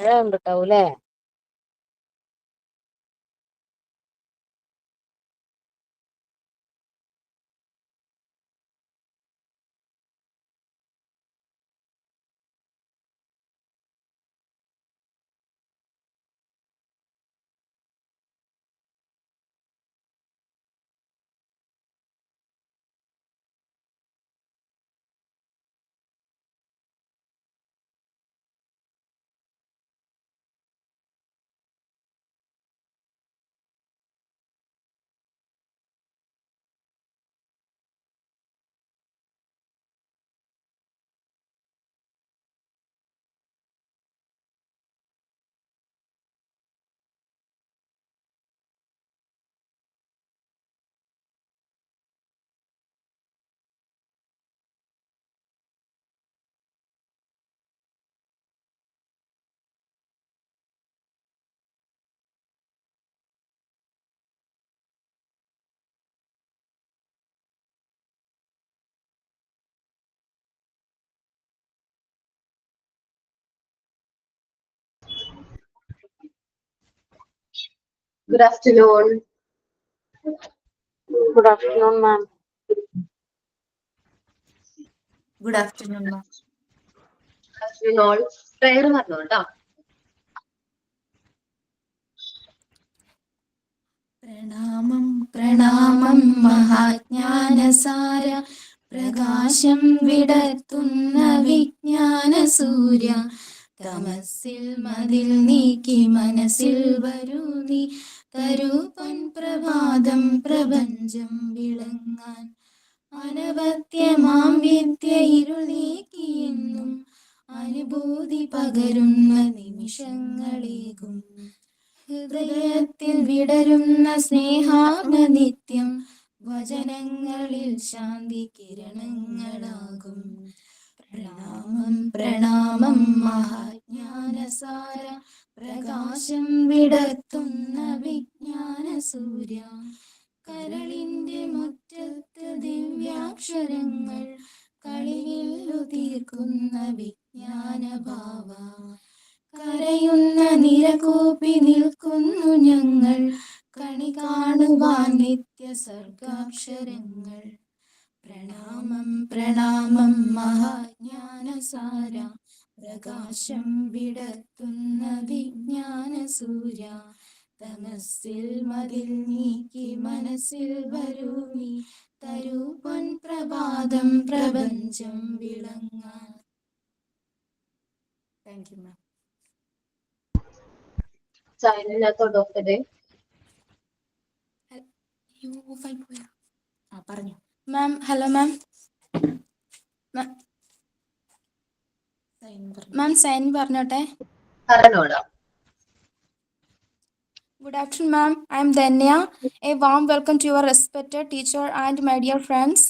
മഴ കണ്ടിട്ടാവൂല്ലേ? Good afternoon. Good afternoon, ma'am. Good afternoon, ma'am. Good afternoon all. Prayer പറഞ്ഞു കേട്ടോ. പ്രണാമം പ്രണാമം മഹാജ്ഞാനസാര പ്രകാശം വിടർത്തുന്ന വിജ്ഞാന സൂര്യ തമസിൽ മതിൽ നീക്കി മനസ്സിൽ വരൂ നീ തരൂ പൊൻപ്രഭാതം പ്രപഞ്ചം വിളങ്ങാൻ അനവത്യമാം വിദ്യ ഇരുൾ നീക്കിയെന്നും അനുഭൂതി പകരുന്ന നിമിഷങ്ങളേകും ഹൃദയത്തിൽ വിടരുന്ന സ്നേഹാഗ്ന നിത്യം വചനങ്ങളിൽ ശാന്തി കിരണങ്ങളാകും പ്രണാമം പ്രണാമം മഹാജ്ഞാനസാര പ്രകാശം വിടർത്തുന്ന വിജ്ഞാന സൂര്യ കരളിന്റെ മുറ്റത്ത് ദിവ്യാക്ഷരങ്ങൾ കളിവില്ലു തീർക്കുന്ന വിജ്ഞാനഭാവ കരയുന്ന നിരകൂപ്പി നിൽക്കുന്നു ഞങ്ങൾ കണി കാണുവാൻ നിത്യ സർഗാക്ഷരങ്ങൾ പ്രണാമം പ്രണാമം മഹാജ്ഞാനസാര പ്രകാശം വിടർത്തുന്ന വിജ്ഞാന സൂര്യ തമസിൽ മതിൽ നീക്കി മനസ്സിൽ വരൂ നീ തരൂ പൊൻപ്രഭാതം പ്രപഞ്ചം വിളങ്ങാൻ. Thank you ma'am. Signing out of the day. പറഞ്ഞു മാം. Hello ma'am. മാം സൈൻ പറഞ്ഞോട്ടെ. പറഞ്ഞോളൂ. Good afternoon, ma'am. I am Danya. A warm welcome to your respected teacher and my dear friends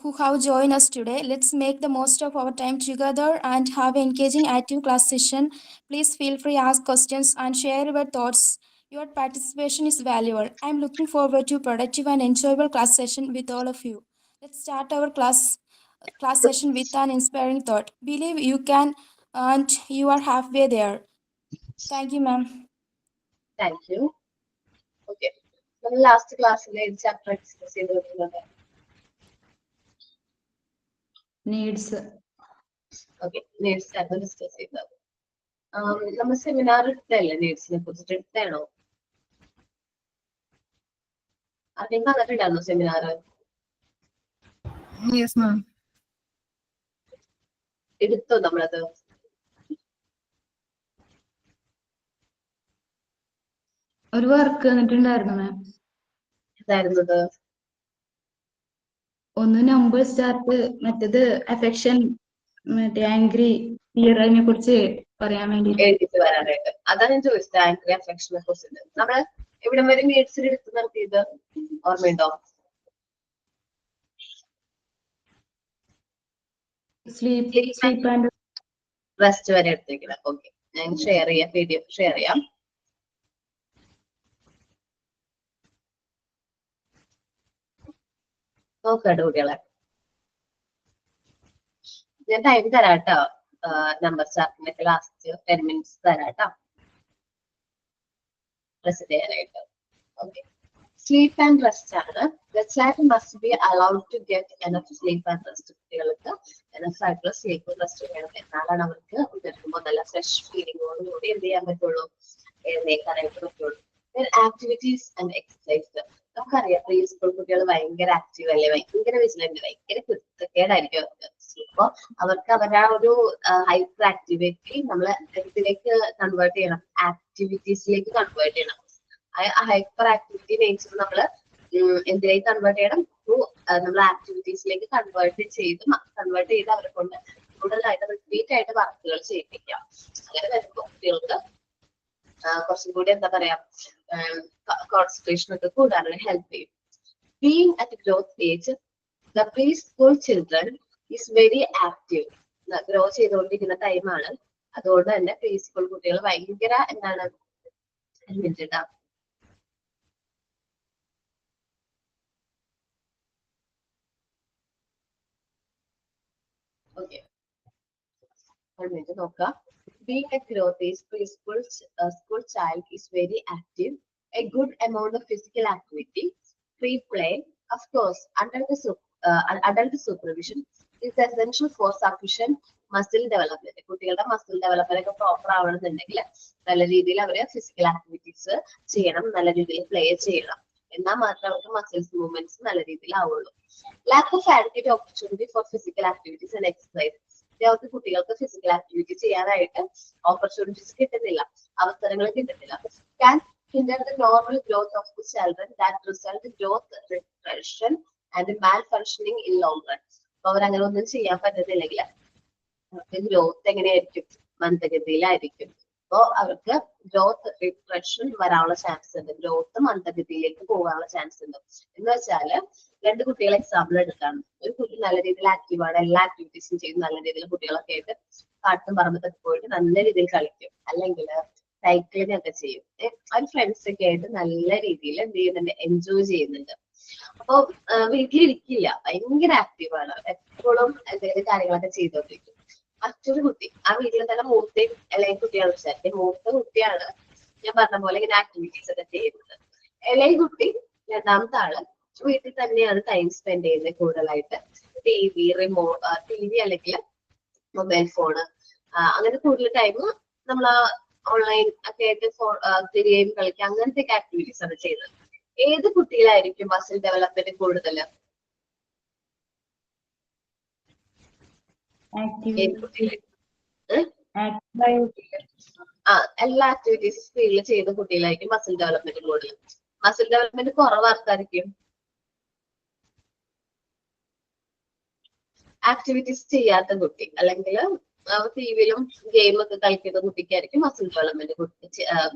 who have joined us today. Let's make the most of our time together and have an engaging active class session. Please feel free to ask questions and share your thoughts. Your participation is valuable. I am looking forward to a productive and enjoyable class session with all of you. Let's start our class session with an inspiring thought. Believe you can and you are halfway there. Thank you, ma'am. Thank you. Okay. നമ്മൾ last ക്ലാസ്സിൽ chapter discuss ചെയ്തിട്ടുള്ളത് needs. Okay, needs ആയിരുന്നു discuss ചെയ്തത്. നമ്മൾ seminar എടുത്തല്ലേ നീഡ്സിനെ കുറിച്ചിട്ട്? എടുത്താണോ? ആദ്യം കണ്ടിട്ടുണ്ടായിരുന്നു seminar? Yes ma'am. എടുത്തോ നമ്മളത്? ഒരു വർക്ക് തന്നിട്ടുണ്ടായിരുന്നു മാം. എന്തായിരുന്നത്? ഒന്ന് നമ്പർ സ്റ്റാർട്ട്, മറ്റേത് അഫെക്ഷൻ, മറ്റേ ആംഗ്രി ഫിയർ, അതിനെ കുറിച്ച് പറയാൻ വേണ്ടി എഴുതിട്ട് വരാനായിട്ട്. അതാണ് ഞാൻ ചോദിച്ചത്, ആംഗ്രി അഫെക്ഷനെ കുറിച്ചിട്ട്. നമ്മള് എവിടെ വരെ നീഡ്സിൽ എടുത്ത് നടത്തിയത് ഓർമ്മയുണ്ടോ? സ്ലീപ്പ് ആൻഡ് റെസ്റ്റ് വരെ എടുത്തേക്കില്ല. ഓക്കെ, ഞാൻ ഷെയർ ചെയ്യാം, PDF ഷെയർ ചെയ്യാം. നോക്കട്ടെ കുട്ടികളെ, ഞാൻ ടൈം തരാം കേട്ടോ. നമ്പർ ചാർട്ടിനൊക്കെ ലാസ്റ്റ് 10 minutes തരാം കേട്ടോ പ്രസന്റ് ചെയ്യാനായിട്ട്. ഓക്കെ, സ്ലീപ്പ് ആൻഡ് റെസ്റ്റ് ആണ്. The child must be allowed to get enough sleep and rest. കുട്ടികൾക്ക് എനഫ് ആയിട്ടുള്ള സ്ലീപ്പ് റെസ്റ്റ് വേണം, എന്നാലാണ് അവർക്ക് ഉണരുമ്പോൾ നല്ല ഫ്രഷ് ഫീലിംഗോടുകൂടി എന്ത് ചെയ്യാൻ പറ്റുള്ളൂ, എഴുന്നേക്കാനായിട്ട് പറ്റുള്ളൂ. Activities and exercise. നമുക്കറിയാം പ്രീ സ്കൂൾ കുട്ടികൾ ഭയങ്കര ആക്റ്റീവ് അല്ലേ, ഭയങ്കര വിജിലന്റ്, ഭയങ്കര കുരുത്തക്കേടായിരിക്കും അവർക്ക്. അപ്പൊ അവർക്ക് അവരുടെ ഒരു ഹൈപ്പർ ആക്ടിവിറ്റി നമ്മൾ ഇതിലേക്ക് കൺവേർട്ട് ചെയ്യണം, ആക്ടിവിറ്റീസിലേക്ക് കൺവേർട്ട് ചെയ്യണം. ഹൈപ്പർ ആക്ടിവിറ്റി നേച്ചർ നമ്മൾ എന്തിലേക്ക് കൺവേർട്ട് ചെയ്യണം, നമ്മൾ ആക്ടിവിറ്റീസിലേക്ക് കൺവേർട്ട് ചെയ്ത് അവരെ കൊണ്ട് കൂടുതലായിട്ട് റിപ്പീറ്റ് ആയിട്ട് വർക്കുകൾ ചെയ്യിപ്പിക്കാം. അങ്ങനെ വരുമ്പോൾ കുട്ടികൾക്ക് കുറച്ചും കൂടി എന്താ പറയാ കോൺസെൻട്രേഷൻ ഒക്കെ കൂടാനുള്ള ഹെൽപ്പ് ചെയ്യും. Being at growth age, the pre school children is very active. Grow ചെയ്തുകൊണ്ടിരിക്കുന്ന ടൈമാണ്, അതുകൊണ്ട് തന്നെ പ്രീ സ്കൂൾ കുട്ടികൾ ഭയങ്കര എന്താണ് മിനിറ്റ്. ഓക്കെ, നോക്കാം. Being at growth age, preschool school child is very active. A good amount of physical activity, free play, of course, under the supervision is essential for sufficient muscle development. കുട്ടികളുടെ muscle development ഒക്കെ proper ആവണമെന്നുണ്ടെങ്കിൽ നല്ല രീതിയിൽ അവരെ physical activities ചെയ്യണം, നല്ല രീതിയിൽ play ചെയ്യണം, എന്നാൽ മാത്രമേ അവർക്ക് മസിൽസ് മൂവ്മെന്റ്സ് നല്ല രീതിയിൽ ആവുള്ളൂ. Lack of adequate opportunity for physical activities and exercise. അവർക്ക് കുട്ടികൾക്ക് ഫിസിക്കൽ ആക്ടിവിറ്റി ചെയ്യാനായിട്ട് ഓപ്പർച്യൂണിറ്റീസ് കിട്ടുന്നില്ല, അവസരങ്ങൾ കിട്ടുന്നില്ല. Can hinder the normal growth of the children that result in growth retardation and malfunctioning in long run. അപ്പൊ അവരങ്ങനെ ഒന്നും ചെയ്യാൻ പറ്റുന്നില്ലെങ്കിൽ അവർക്ക് ഗ്രോത്ത് എങ്ങനെയായിരിക്കും, മന്ദഗതിയിലായിരിക്കും. അപ്പോ അവർക്ക് ഗ്രോത്ത് റിട്രഷൻ വരാനുള്ള ചാൻസ് ഉണ്ട്, ഗ്രോത്ത് മന്ദഗതിയിലേക്ക് പോകാനുള്ള ചാൻസ് ഉണ്ട്. എന്ന് വെച്ചാല് 2 കുട്ടികളെ എക്സാമ്പിൾ എടുക്കാം. ഒരു കുട്ടി നല്ല രീതിയിൽ ആക്റ്റീവാണ്, എല്ലാ ആക്ടിവിറ്റീസും ചെയ്ത് നല്ല രീതിയിൽ കുട്ടികളൊക്കെ ആയിട്ട് കാട്ടും പറമ്പത്തൊക്കെ പോയിട്ട് നല്ല രീതിയിൽ കളിക്കും, അല്ലെങ്കിൽ സൈക്ലിംഗ് ചെയ്യും. അവർ ഫ്രണ്ട്സ് ഒക്കെ ആയിട്ട് നല്ല രീതിയിൽ എന്ത് ചെയ്യുന്നുണ്ട്, എൻജോയ് ചെയ്യുന്നുണ്ട്. അപ്പൊ വീട്ടിലിരിക്കില്ല, ഭയങ്കര ആക്റ്റീവാണ്, എപ്പോഴും എന്തെങ്കിലും കാര്യങ്ങളൊക്കെ ചെയ്തോണ്ടിരിക്കും. മറ്റൊരു കുട്ടി ആ വീട്ടിൽ തന്നെ മൂത്തയും ഇളയ കുട്ടിയാണ് വിചാരിക്കും, മൂത്ത കുട്ടിയാണ് ഞാൻ പറഞ്ഞ പോലെ ഇങ്ങനെ ആക്ടിവിറ്റീസ് ഒക്കെ ചെയ്യുന്നത്. ഇളയ കുട്ടി രണ്ടാമത്തെ ആള് വീട്ടിൽ തന്നെയാണ് ടൈം സ്പെൻഡ് ചെയ്യുന്നത് കൂടുതലായിട്ട്. ടി വി അല്ലെങ്കിൽ മൊബൈൽ ഫോണ്, അങ്ങനെ കൂടുതൽ ടൈം നമ്മൾ ഓൺലൈൻ ഒക്കെ ആയിട്ട് ഗെയിം കളിക്കുക, അങ്ങനത്തെ ആക്ടിവിറ്റീസ് ആണ് ചെയ്യുന്നത്. ഏത് കുട്ടികളായിരിക്കും മസിൽ ഡെവലപ്മെന്റ് കൂടുതൽ? എല്ലാ ആക്ടിവിറ്റീസ് ഫീൽഡ് ചെയ്ത കുട്ടികളായിരിക്കും മസിൽ ഡെവലപ്മെന്റ് കൂടുതൽ. മസിൽ ഡെവലപ്മെന്റ് കുറവാർക്കായിരിക്കും? ആക്ടിവിറ്റീസ് ചെയ്യാത്ത കുട്ടി, അല്ലെങ്കിൽ ടിവിയിലും ഗെയിമൊക്കെ കളിക്കുന്ന കുട്ടിക്കായിരിക്കും മസിൽ ഡെവലപ്മെന്റ്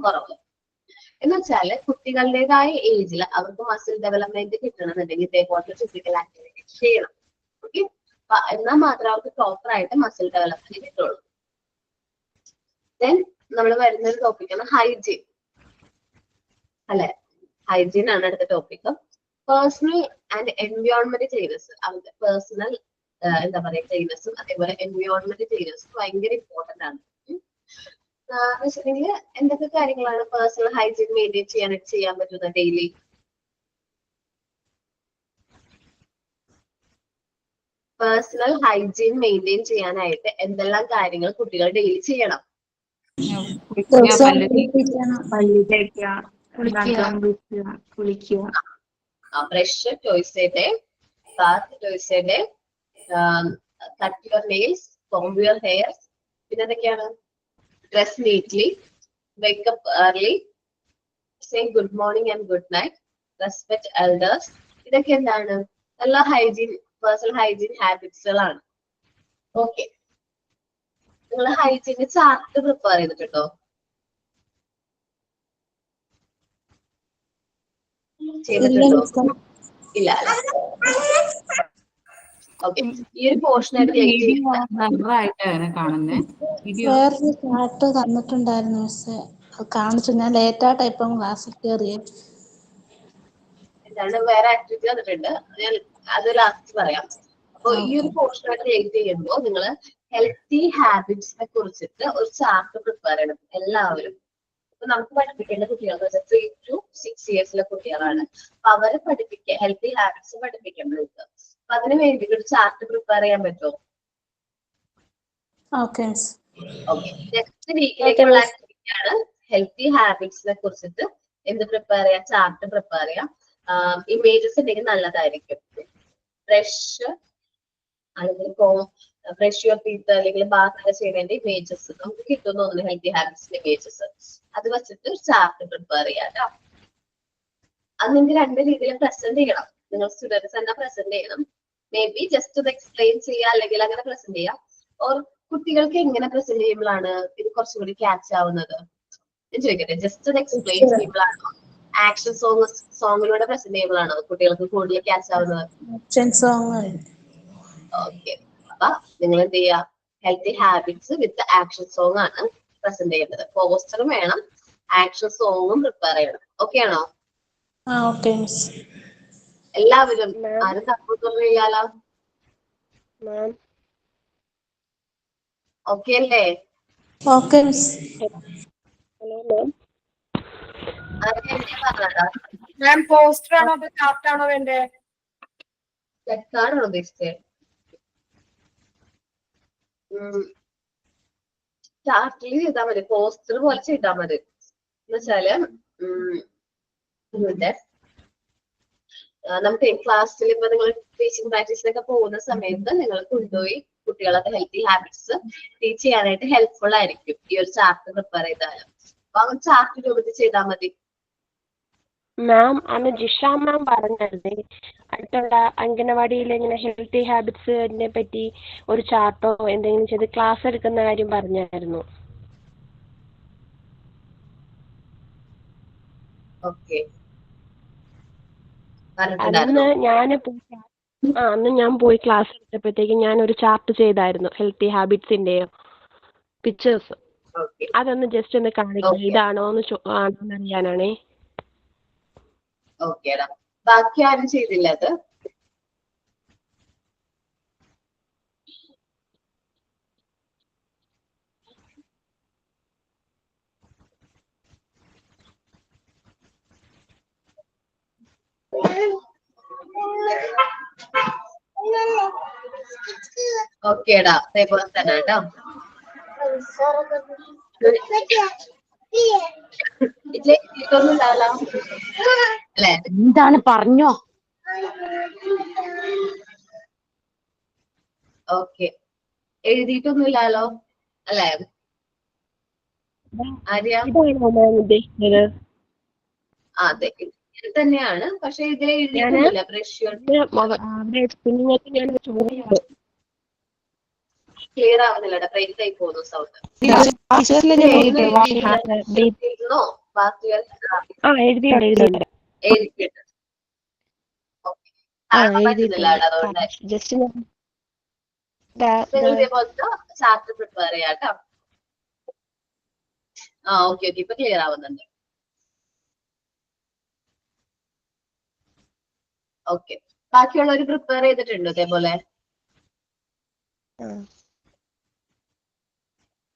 കുറവ്. എന്ന് വെച്ചാല് കുട്ടികളുടേതായ ഏജിൽ അവർക്ക് മസിൽ ഡെവലപ്മെന്റ് കിട്ടണമെന്നുണ്ടെങ്കിൽ ഇതേപോലത്തെ ഫിസിക്കൽ ആക്ടിവിറ്റി ചെയ്യണം. ഓക്കെ, എന്നാൽ മാത്രമേ അവർക്ക് പ്രോപ്പർ ആയിട്ട് മസിൽ ഡെവലപ്മെന്റ് കിട്ടുള്ളൂ. ദെൻ നമ്മൾ വരുന്ന ഒരു ടോപ്പിക്കാണ് ഹൈജീൻ അല്ലെ. ഹൈജീൻ ആണ് അടുത്ത topic. Personal and environment cleanness. അവരുടെ പേഴ്സണൽ എന്താ പറയാ ക്ലീനസും അതേപോലെ എൻവയോൺമെന്റ് ക്ലീനസും ഭയങ്കര ഇമ്പോർട്ടന്റ് ആണ്. വെച്ചിട്ടുണ്ടെങ്കിൽ എന്തൊക്കെ കാര്യങ്ങളാണ് പേഴ്സണൽ ഹൈജീൻ മെയിൻറ്റെയിൻ ചെയ്യാൻ പറ്റുന്നത് ഡെയിലി? പേഴ്സണൽ ഹൈജീൻ മെയിൻറ്റെയിൻ ചെയ്യാനായിട്ട് എന്തെല്ലാം കാര്യങ്ങൾ കുട്ടികൾ ഡെയിലി ചെയ്യണം? Brush twice a day, bath twice a day, cut your nails, comb your hair, പിന്നെ എന്തൊക്കെയാണ്? Dress neatly, wake up early, say good morning and good night, respect elders. ഇതൊക്കെ എന്താണ്? എല്ലാ ഹൈജീൻ പേഴ്സണൽ ഹൈജീൻ ഹാബിറ്റ്സുകളാണ്. ഓക്കെ, നിങ്ങൾ ഹൈജീന്റെ chart prepare ചെയ്തിട്ടുണ്ടോ? ചെയ്തിട്ടുണ്ടോ? ഇല്ല അല്ലെ. ഓക്കെ, ഈ ഒരു പോർഷനായിട്ട് വേറൊരു ചാർട്ട് തന്നിട്ടുണ്ടായിരുന്നു മിസ്സേ, അത് കാണിച്ചു. ഞാൻ ലേറ്റായിട്ട് ഇപ്പം ക്ലാസ്സിൽ കയറിയേ. എന്താണ് വേറെ ആക്ടിവിറ്റി തന്നിട്ടുണ്ട്, ഞാൻ അത് ലാസ്റ്റ് പറയാം. അപ്പൊ ഈ ഒരു പോർഷനായിട്ട് റിലേറ്റ് ചെയ്യുമ്പോൾ നിങ്ങൾ ഹെൽത്തി ഹാബിറ്റ്സിനെ കുറിച്ചിട്ട് ഒരു ചാപ്റ്റർ പ്രിപ്പയർ ചെയ്യണം എല്ലാവരും. അപ്പൊ നമുക്ക് പഠിപ്പിക്കേണ്ട കുട്ടികൾക്ക് 3 to 6 ഇയേഴ്സിലെ കുട്ടികളാണ്. അപ്പൊ അവരെ പഠിപ്പിക്കുക, ഹെൽത്തി ഹാബിറ്റ്സ് പഠിപ്പിക്കേണ്ടത്. അപ്പൊ അതിന് വേണ്ടി ഒരു ചാപ്റ്റർ പ്രിപ്പയർ ചെയ്യാൻ പറ്റുമോ? ഓക്കെ നെക്സ്റ്റ് വീക്കിലേക്കുള്ള ആക്ടിവിറ്റി ആണ് ഹെൽത്തി ഹാബിറ്റ്സിനെ കുറിച്ചിട്ട് എന്ത് പ്രിപ്പയർ ചെയ്യാം, ചാർട്ട് പ്രിപ്പയർ ചെയ്യാം. ഇമേജസ് ഉണ്ടെങ്കിൽ നല്ലതായിരിക്കും. ബ്രഷ് അല്ലെങ്കിൽ ബ്രഷ് യുവർ ടീത്ത് അല്ലെങ്കിൽ ബാത്ത് ചെയ്യുന്നതിന്റെ ഇമേജസ് നമുക്ക് കിട്ടുമെന്ന് തോന്നുന്നു. ഹെൽത്തി ഹാബിറ്റ്സിന്റെ ഇമേജസ് അത് വെച്ചിട്ട് ചാർട്ട് പ്രിപ്പയർ ചെയ്യാം കേട്ടോ. അത് നിങ്ങൾക്ക് 2 രീതിയിൽ പ്രസന്റ് ചെയ്യണം. നിങ്ങൾ സ്റ്റുഡൻസ് തന്നെ പ്രസന്റ് ചെയ്യണം. മേ ബി ജസ്റ്റ് ഒന്ന് എക്സ്പ്ലെയിൻ ചെയ്യുക അല്ലെങ്കിൽ അങ്ങനെ പ്രസന്റ് ചെയ്യാം. ഓർ കുട്ടികൾക്ക് എങ്ങനെ പ്രസന്റ് ചെയ്യുമ്പോഴാണ് ഇത് കുറച്ചും കൂടി ക്യാച്ച് ആവുന്നത്? ഞാൻ ചോദിക്കട്ടെ, ജസ്റ്റ് ഒന്ന് എക്സ്പ്ലെയിൻ ചെയ്യുമ്പോഴാണോ ആക്ഷൻ സോങ്ങിലൂടെ പ്രസന്റ് ചെയ്യുമ്പോഴാണോ കുട്ടികൾക്ക് കൂടുതൽ ക്യാച്ച് ആവുന്നത്? ഓക്കെ, അപ്പൊ നിങ്ങൾ എന്ത് ചെയ്യുക, ഹെൽത്തി ഹാബിറ്റ്സ് വിത്ത് ആക്ഷൻ സോങ് ആണ് പ്രസന്റ് ചെയ്യുന്നത്. പോസ്റ്ററും വേണം, ആക്ഷൻ സോങ്ങും പ്രിപ്പയർ ചെയ്യണം. ഓക്കെ ആണോ? എല്ലാവരും ആരും തപ്പുറം ചെയ്യാലോ? ഓക്കെ അല്ലേ? പോസ്റ്റർ ആണോ അതോ ചാർട്ട് ആണോ വേണ്ടേ? ചാർട്ടാണോ ഉദ്ദേശിച്ചത്? ചാർട്ടിൽ ചെയ്താൽ മതി, പോസ്റ്റർ പോലെ ചെയ്താൽ മതി. എന്നുവെച്ചാല് നമുക്ക് ക്ലാസ്സിൽ ഇപ്പൊ നിങ്ങൾ ടീച്ചിങ് പ്രാക്ടീസിലൊക്കെ പോകുന്ന സമയത്ത് നിങ്ങൾ കൊണ്ടുപോയി കുട്ടികളൊക്കെ ഹെൽത്തി ഹാബിറ്റ്സ് ടീച്ച് ചെയ്യാനായിട്ട് ഹെൽപ്ഫുൾ ആയിരിക്കും ഈ ഒരു ചാർട്ട് പ്രിപ്പയർ ചെയ്താലും. അപ്പൊ അങ്ങനെ ചാർട്ട് രൂപത്തിൽ ചെയ്താൽ മതി. മാം അന്ന് ജിഷ മാം പറഞ്ഞിരുന്നേ അടുത്തുള്ള അംഗനവാടിയിൽ ഇങ്ങനെ ഹെൽത്തി ഹാബിറ്റ്സിനെ പറ്റി ഒരു ചാർട്ടോ എന്തെങ്കിലും ചെയ്ത് ക്ലാസ് എടുക്കുന്ന കാര്യം പറഞ്ഞായിരുന്നു. ഓക്കെ, അന്ന് ഞാൻ പോയി ക്ലാസ് എടുത്തപ്പോഴത്തേക്ക് ഞാൻ ഒരു ചാർട്ട് ചെയ്തായിരുന്നു ഹെൽത്തി ഹാബിറ്റ്സിന്റെയോ പിക്ചേഴ്സ്. അതൊന്ന് ജസ്റ്റ് ഒന്ന് കാണിക്കാം, ഇതാണോന്ന് അറിയാനാണേ. ഓക്കേടാ, ബാക്കി ആരും ചെയ്തില്ല അത്? ഓക്കേടാ, അതേപോലെ തന്നെ കേട്ടോ. അല്ലെ, എന്താണ് പറഞ്ഞോ? ഓക്കെ, എഴുതിയിട്ടൊന്നുമില്ലല്ലോ അല്ലെ? ആര്യ? അതെ, ഇത് തന്നെയാണ്. പക്ഷെ ഇതിൽ എഴുതിയിട്ടൊന്നുമില്ല. ബ്രഷ് ക്ലിയർ ആവുന്നില്ല, ബ്രേക്ക് ആയി പോകുന്നു സൗണ്ട്. ഇതേപോലത്തെ ചാർട്ട് പ്രിപ്പയർ ചെയ്യാട്ടോ. ഓക്കെ, ഇപ്പൊ ക്ലിയർ ആവുന്നുണ്ട്. ഓക്കെ, ബാക്കിയുള്ളവർ പ്രിപ്പയർ ചെയ്തിട്ടുണ്ടോ ഇതേപോലെ?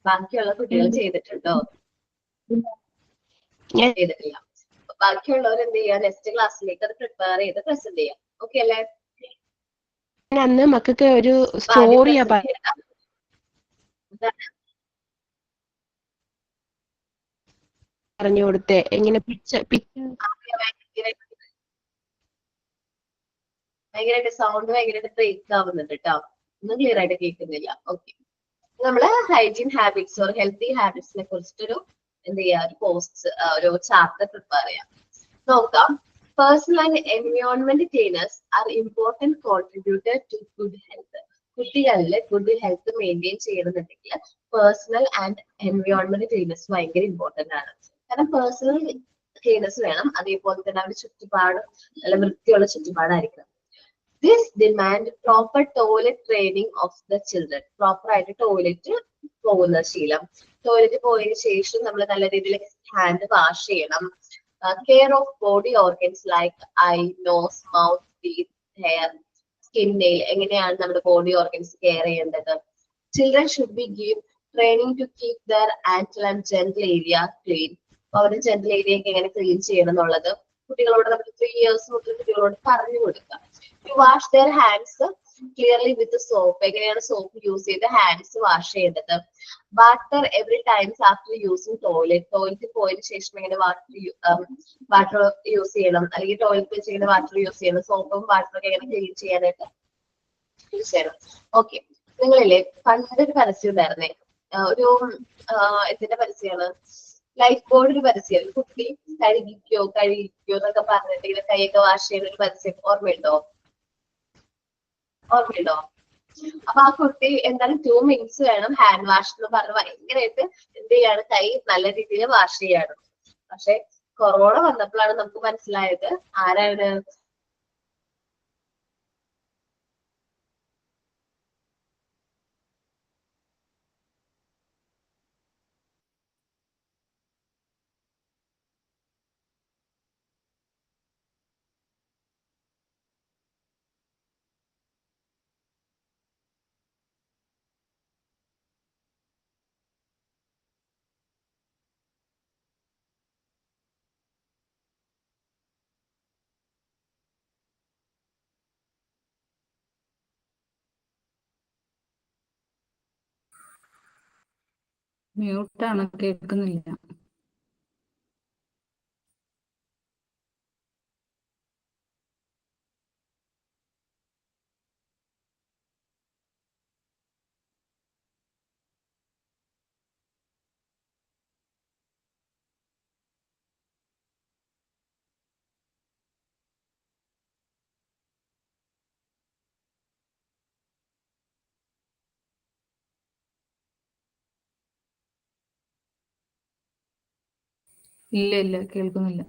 ബാക്കിയുള്ള കുട്ടികൾ ചെയ്തിട്ടുണ്ടോ? ചെയ്തിട്ടില്ല. ബാക്കിയുള്ളവർ എന്ത് ചെയ്യാ, നെക്സ്റ്റ് ക്ലാസ്സിലേക്ക് അത് പ്രിപ്പയർ ചെയ്ത് പ്രസന്റ് ചെയ്യാം. ഓക്കെ അല്ലേ? അന്ന് മക്കൾക്ക് ഒരു സ്റ്റോറിയാ പറഞ്ഞു കൊടുത്തേ. എങ്ങനെ ഭയങ്കരമായിട്ട് സൗണ്ട് ഭയങ്കരമായിട്ട് ബ്രേക്ക് ആവുന്നുണ്ട് കേട്ടോ. ഒന്നും ക്ലിയർ ആയിട്ട് കേൾക്കുന്നില്ല. ഓക്കെ, നമ്മള് ഹൈജീൻ ഹാബിറ്റ്സ് ഓർ ഹെൽത്തി ഹാബിറ്റ്സിനെ കുറിച്ചിട്ടൊരു എന്ത് ചെയ്യാ, ഒരു പോസ്റ്റ് ഒരു ചാർട്ട് പ്രിപ്പയർ ചെയ്യാം. നോക്കാം. Personal and environment cleaners are important contributor to good health. കുട്ടികളില് ഗുഡ് ഹെൽത്ത് മെയിൻറ്റെയിൻ ചെയ്യണമെന്നുണ്ടെങ്കിൽ പേഴ്സണൽ ആൻഡ് എൻവയോൺമെന്റ് ക്ലീനേഴ്സ് ഭയങ്കര ഇമ്പോർട്ടന്റ് ആണ്. കാരണം പേഴ്സണൽ ക്ലീനേഴ്സ് വേണം, അതേപോലെ തന്നെ അവരുടെ ചുറ്റുപാട് നല്ല വൃത്തിയുള്ള ചുറ്റുപാടായിരിക്കണം. This demand proper toilet training of the children. Proper ആയിട്ട് ടോയ്ലറ്റ് പോകുന്ന ശീലം. ടോയ്ലറ്റ് പോയതിനു ശേഷം നമ്മൾ നല്ല രീതിയിൽ ഹാൻഡ് വാഷ് ചെയ്യണം. Care of body organs like eye, nose, mouth, teeth, hair, skin, nail. എങ്ങനെയാണ് നമ്മുടെ ബോഡി ഓർഗൻസ് കെയർ ചെയ്യേണ്ടത്? Children should be given training to keep their ankle and genital area clean. അവരുടെ ജെന്റൽ ഏരിയ ഒക്കെ എങ്ങനെ clean ചെയ്യണം എന്നുള്ളത് കുട്ടികളോട് നമ്മൾ 3 years മുതൽ കുട്ടികളോട് പറഞ്ഞു കൊടുക്കാം. To wash their hands clearly with the soap. എങ്ങനെയാണ് സോപ്പ് യൂസ് ചെയ്ത് ഹാൻഡ്സ് വാഷ് ചെയ്യേണ്ടത്. Water every times after using toilet. ടോയ്ലറ്റിൽ പോയതിനു ശേഷം എങ്ങനെ വാട്ടർ യൂസ് ചെയ്യണം, അല്ലെങ്കിൽ ടോയ്ലറ്റ് വെച്ച് എങ്ങനെ വാട്ടർ യൂസ് ചെയ്യണം, സോപ്പും വാട്ടറൊക്കെ എങ്ങനെ ക്ലീൻ ചെയ്യാനായിട്ട് യൂസ് ചെയ്യണം. ഓക്കെ, നിങ്ങളില്ലേ പണ്ടൊരു പരസ്യം ഉണ്ടായിരുന്നേ, ഒരു എന്തിന്റെ പരസ്യമാണ്, ലൈഫ് ബോർഡ് ഒരു പരസ്യം, ഒരു കുട്ടി കഴുകിക്കോ എന്നൊക്കെ പറഞ്ഞിട്ട് ഇങ്ങനെ കൈയൊക്കെ വാഷ് ചെയ്യുന്ന ഒരു പരസ്യം ഓർമ്മയുണ്ടോ? അപ്പൊ ആ കുട്ടി എന്തായാലും 2 minutes വേണം ഹാൻഡ് വാഷ് എന്ന് പറഞ്ഞ് ഭയങ്കരമായിട്ട് എന്ത് ചെയ്യാണ്, കൈ നല്ല രീതിയിൽ വാഷ് ചെയ്യാണ്. പക്ഷെ കൊറോണ വന്നപ്പോഴാണ് നമുക്ക് മനസ്സിലായത് ആരാണ് മ്യൂട്ടാണ്, കേൾക്കുന്നില്ല. ഇല്ല കേൾക്കുന്നില്ല.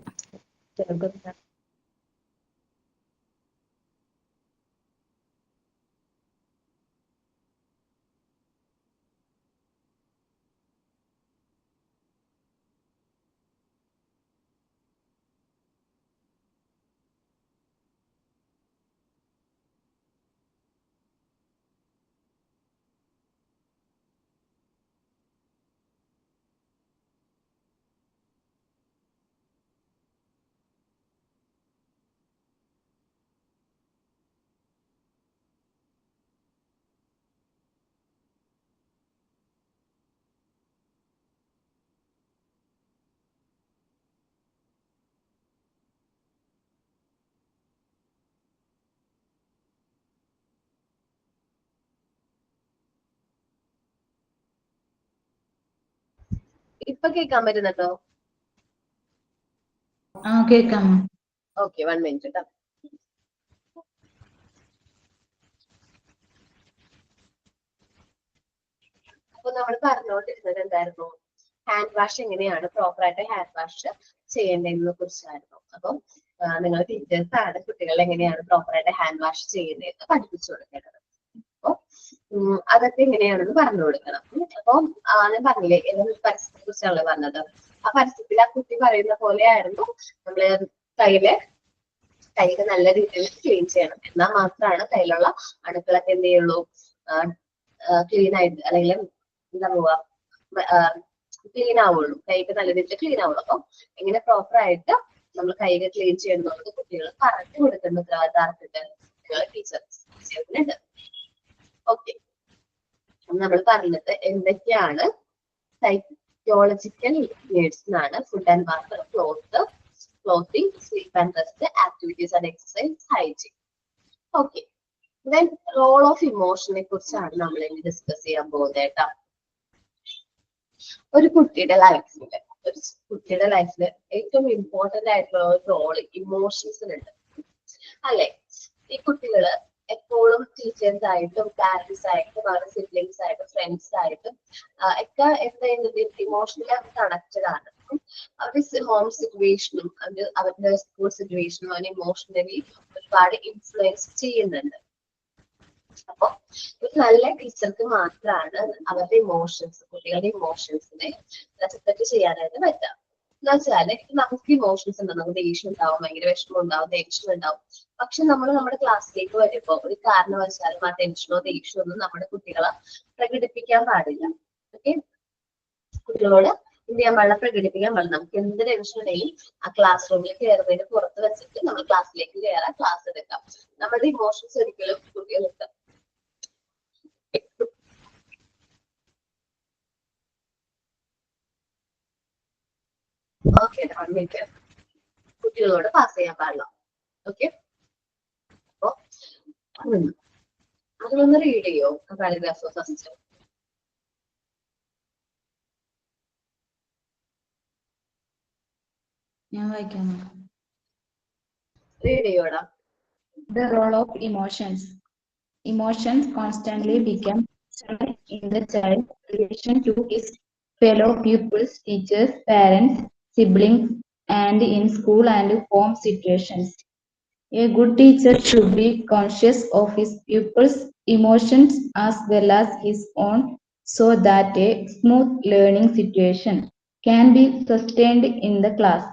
ഇപ്പൊ കേൾക്കാൻ പറ്റുന്നുണ്ടോ? കേൾക്കാം. ഓക്കെ, 1 minute കേട്ടോ. അപ്പൊ നമ്മൾ പറഞ്ഞുകൊണ്ടിരുന്നത് എന്തായിരുന്നു, ഹാൻഡ് വാഷ് എങ്ങനെയാണ് പ്രോപ്പർ ആയിട്ട് ഹാൻഡ് വാഷ് ചെയ്യേണ്ടതിനെ കുറിച്ചായിരുന്നു. അപ്പം നിങ്ങൾ ടീച്ചേഴ്സ് ആണ് കുട്ടികളെ എങ്ങനെയാണ് പ്രോപ്പർ ആയിട്ട് ഹാൻഡ് വാഷ് ചെയ്യുന്നതെന്ന് പഠിപ്പിച്ചു കൊടുക്കേണ്ടത്. അപ്പൊ അതൊക്കെ എങ്ങനെയാണെന്ന് പറഞ്ഞു കൊടുക്കണം. അപ്പൊ ഞാൻ പറഞ്ഞില്ലേ, ഏതൊരു പരസ്യത്തെ കുറിച്ചാണല്ലോ പറഞ്ഞത്. ആ പരസ്യത്തിൽ ആ കുട്ടി പറയുന്ന പോലെയായിരുന്നു നമ്മള് കൈക്ക് നല്ല രീതിയിൽ ക്ലീൻ ചെയ്യണം. എന്നാൽ മാത്രമാണ് കയ്യിലുള്ള അണുക്കളൊക്കെ എന്ത് ചെയ്യുള്ളൂ, ക്ലീൻ ആയിട്ട്, അല്ലെങ്കിൽ എന്താ പോവാ, ക്ലീൻ ആവുള്ളൂ. കൈക്ക് നല്ല രീതിയിൽ ക്ലീൻ ആവുള്ളൂ. അപ്പൊ എങ്ങനെ പ്രോപ്പർ ആയിട്ട് നമ്മൾ കൈകൾ ക്ലീൻ ചെയ്യുന്നത് കുട്ടികൾ പറഞ്ഞു കൊടുക്കുന്ന ഉത്തരവാദിത്തം നിങ്ങൾ ടീച്ചേഴ്സിനുണ്ട്. ഓക്കെ, നമ്മൾ പറഞ്ഞത് എന്തൊക്കെയാണ് സൈക്കോളജിക്കൽ നീഡ്സ് എന്നാണ്. Food and water, clothing, sleep and rest, activities and exercise, hygiene. Okay, then role of ഇമോഷനെ കുറിച്ചാണ് നമ്മൾ ഇനി ഡിസ്കസ് ചെയ്യാൻ പോകുന്നത് കേട്ടോ. ഒരു കുട്ടിയുടെ ലൈഫില് ഏറ്റവും ഇമ്പോർട്ടന്റ് ആയിട്ടുള്ള ഒരു റോള് ഇമോഷൻസിനുണ്ട് അല്ലെ. ഈ കുട്ടികള് എപ്പോഴും ടീച്ചേഴ്സ് ആയിട്ടും പാരന്റ്സ് ആയിട്ടും അവരുടെ സിബ്ലിങ്സ് ആയിട്ടും ഫ്രണ്ട്സ് ആയിട്ടും ഒക്കെ എന്താ ചെയ്യുന്നത്, ഇമോഷണലി അവർ കണക്റ്റഡ് ആണ്. അവരുടെ ഹോം സിറ്റുവേഷനും അവരുടെ സ്കൂൾ സിറ്റുവേഷനും അവനെ ഇമോഷണലി ഒരുപാട് ഇൻഫ്ലുവൻസ് ചെയ്യുന്നുണ്ട്. അപ്പൊ ഒരു നല്ല ടീച്ചർക്ക് മാത്രമാണ് അവരുടെ ഇമോഷൻസ്, കുട്ടികളുടെ ഇമോഷൻസിനെ റെസ്പെക്ട് ചെയ്യാനായിട്ട് പറ്റുക. എന്ന് വെച്ചാല് നമുക്ക് ഇമോഷൻസ് ഉണ്ടാവും, നമുക്ക് ദേഷ്യം ഉണ്ടാവും, ഭയങ്കര വിഷമം ഉണ്ടാവും, ടെൻഷൻ ഉണ്ടാവും. പക്ഷെ നമ്മൾ നമ്മുടെ ക്ലാസ്സിലേക്ക് വരുമ്പോൾ ഒരു കാരണവശാലും ആ ടെൻഷനോ ദേഷ്യമോ ഒന്നും നമ്മുടെ കുട്ടികളെ പ്രകടിപ്പിക്കാൻ പാടില്ല. ഓക്കെ, കുട്ടികളോട് എന്ത് ചെയ്യാൻ പാടില്ല, പ്രകടിപ്പിക്കാൻ പാടില്ല. നമുക്ക് എന്ത് ടെൻഷൻ ഉണ്ടെങ്കിലും ആ ക്ലാസ് റൂമിൽ കയറുന്നതിന് പുറത്ത് വെച്ചിട്ട് നമ്മൾ ക്ലാസ്സിലേക്ക് കയറാം, ക്ലാസ് എടുക്കാം. നമ്മുടെ ഇമോഷൻസ് ഒരിക്കലും കുട്ടികൾക്ക് കുട്ടികളോട് പാസ് ചെയ്യാൻ പാടില്ല. ഓക്കെ, അപ്പൊ അതൊന്ന് റീഡ് ചെയ്യോ പാരഗ്രാഫ് ഫസ്റ്റ്? ഞാൻ വായിക്കാമോ? Read ചെയ്യോടാ. The role of emotions. Emotions constantly become in the child's relation to his fellow pupils, teachers, parents, siblings, and in school and home situations. A good teacher should be conscious of his pupils' emotions as well as his own, so that a smooth learning situation can be sustained in the class.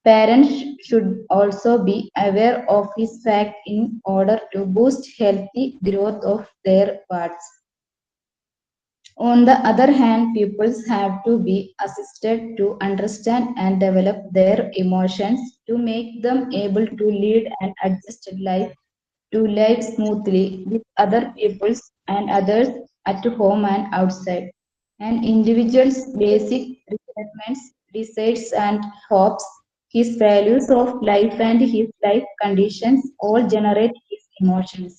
Parents should also be aware of this fact in order to boost healthy growth of their wards. On the other hand, pupils have to be assisted to understand and develop their emotions to make them able to lead an adjusted life, to live smoothly with other pupils and others at home and outside. An individual's basic requirements, desires, and hopes, his values of life, and his life conditions all generate his emotions.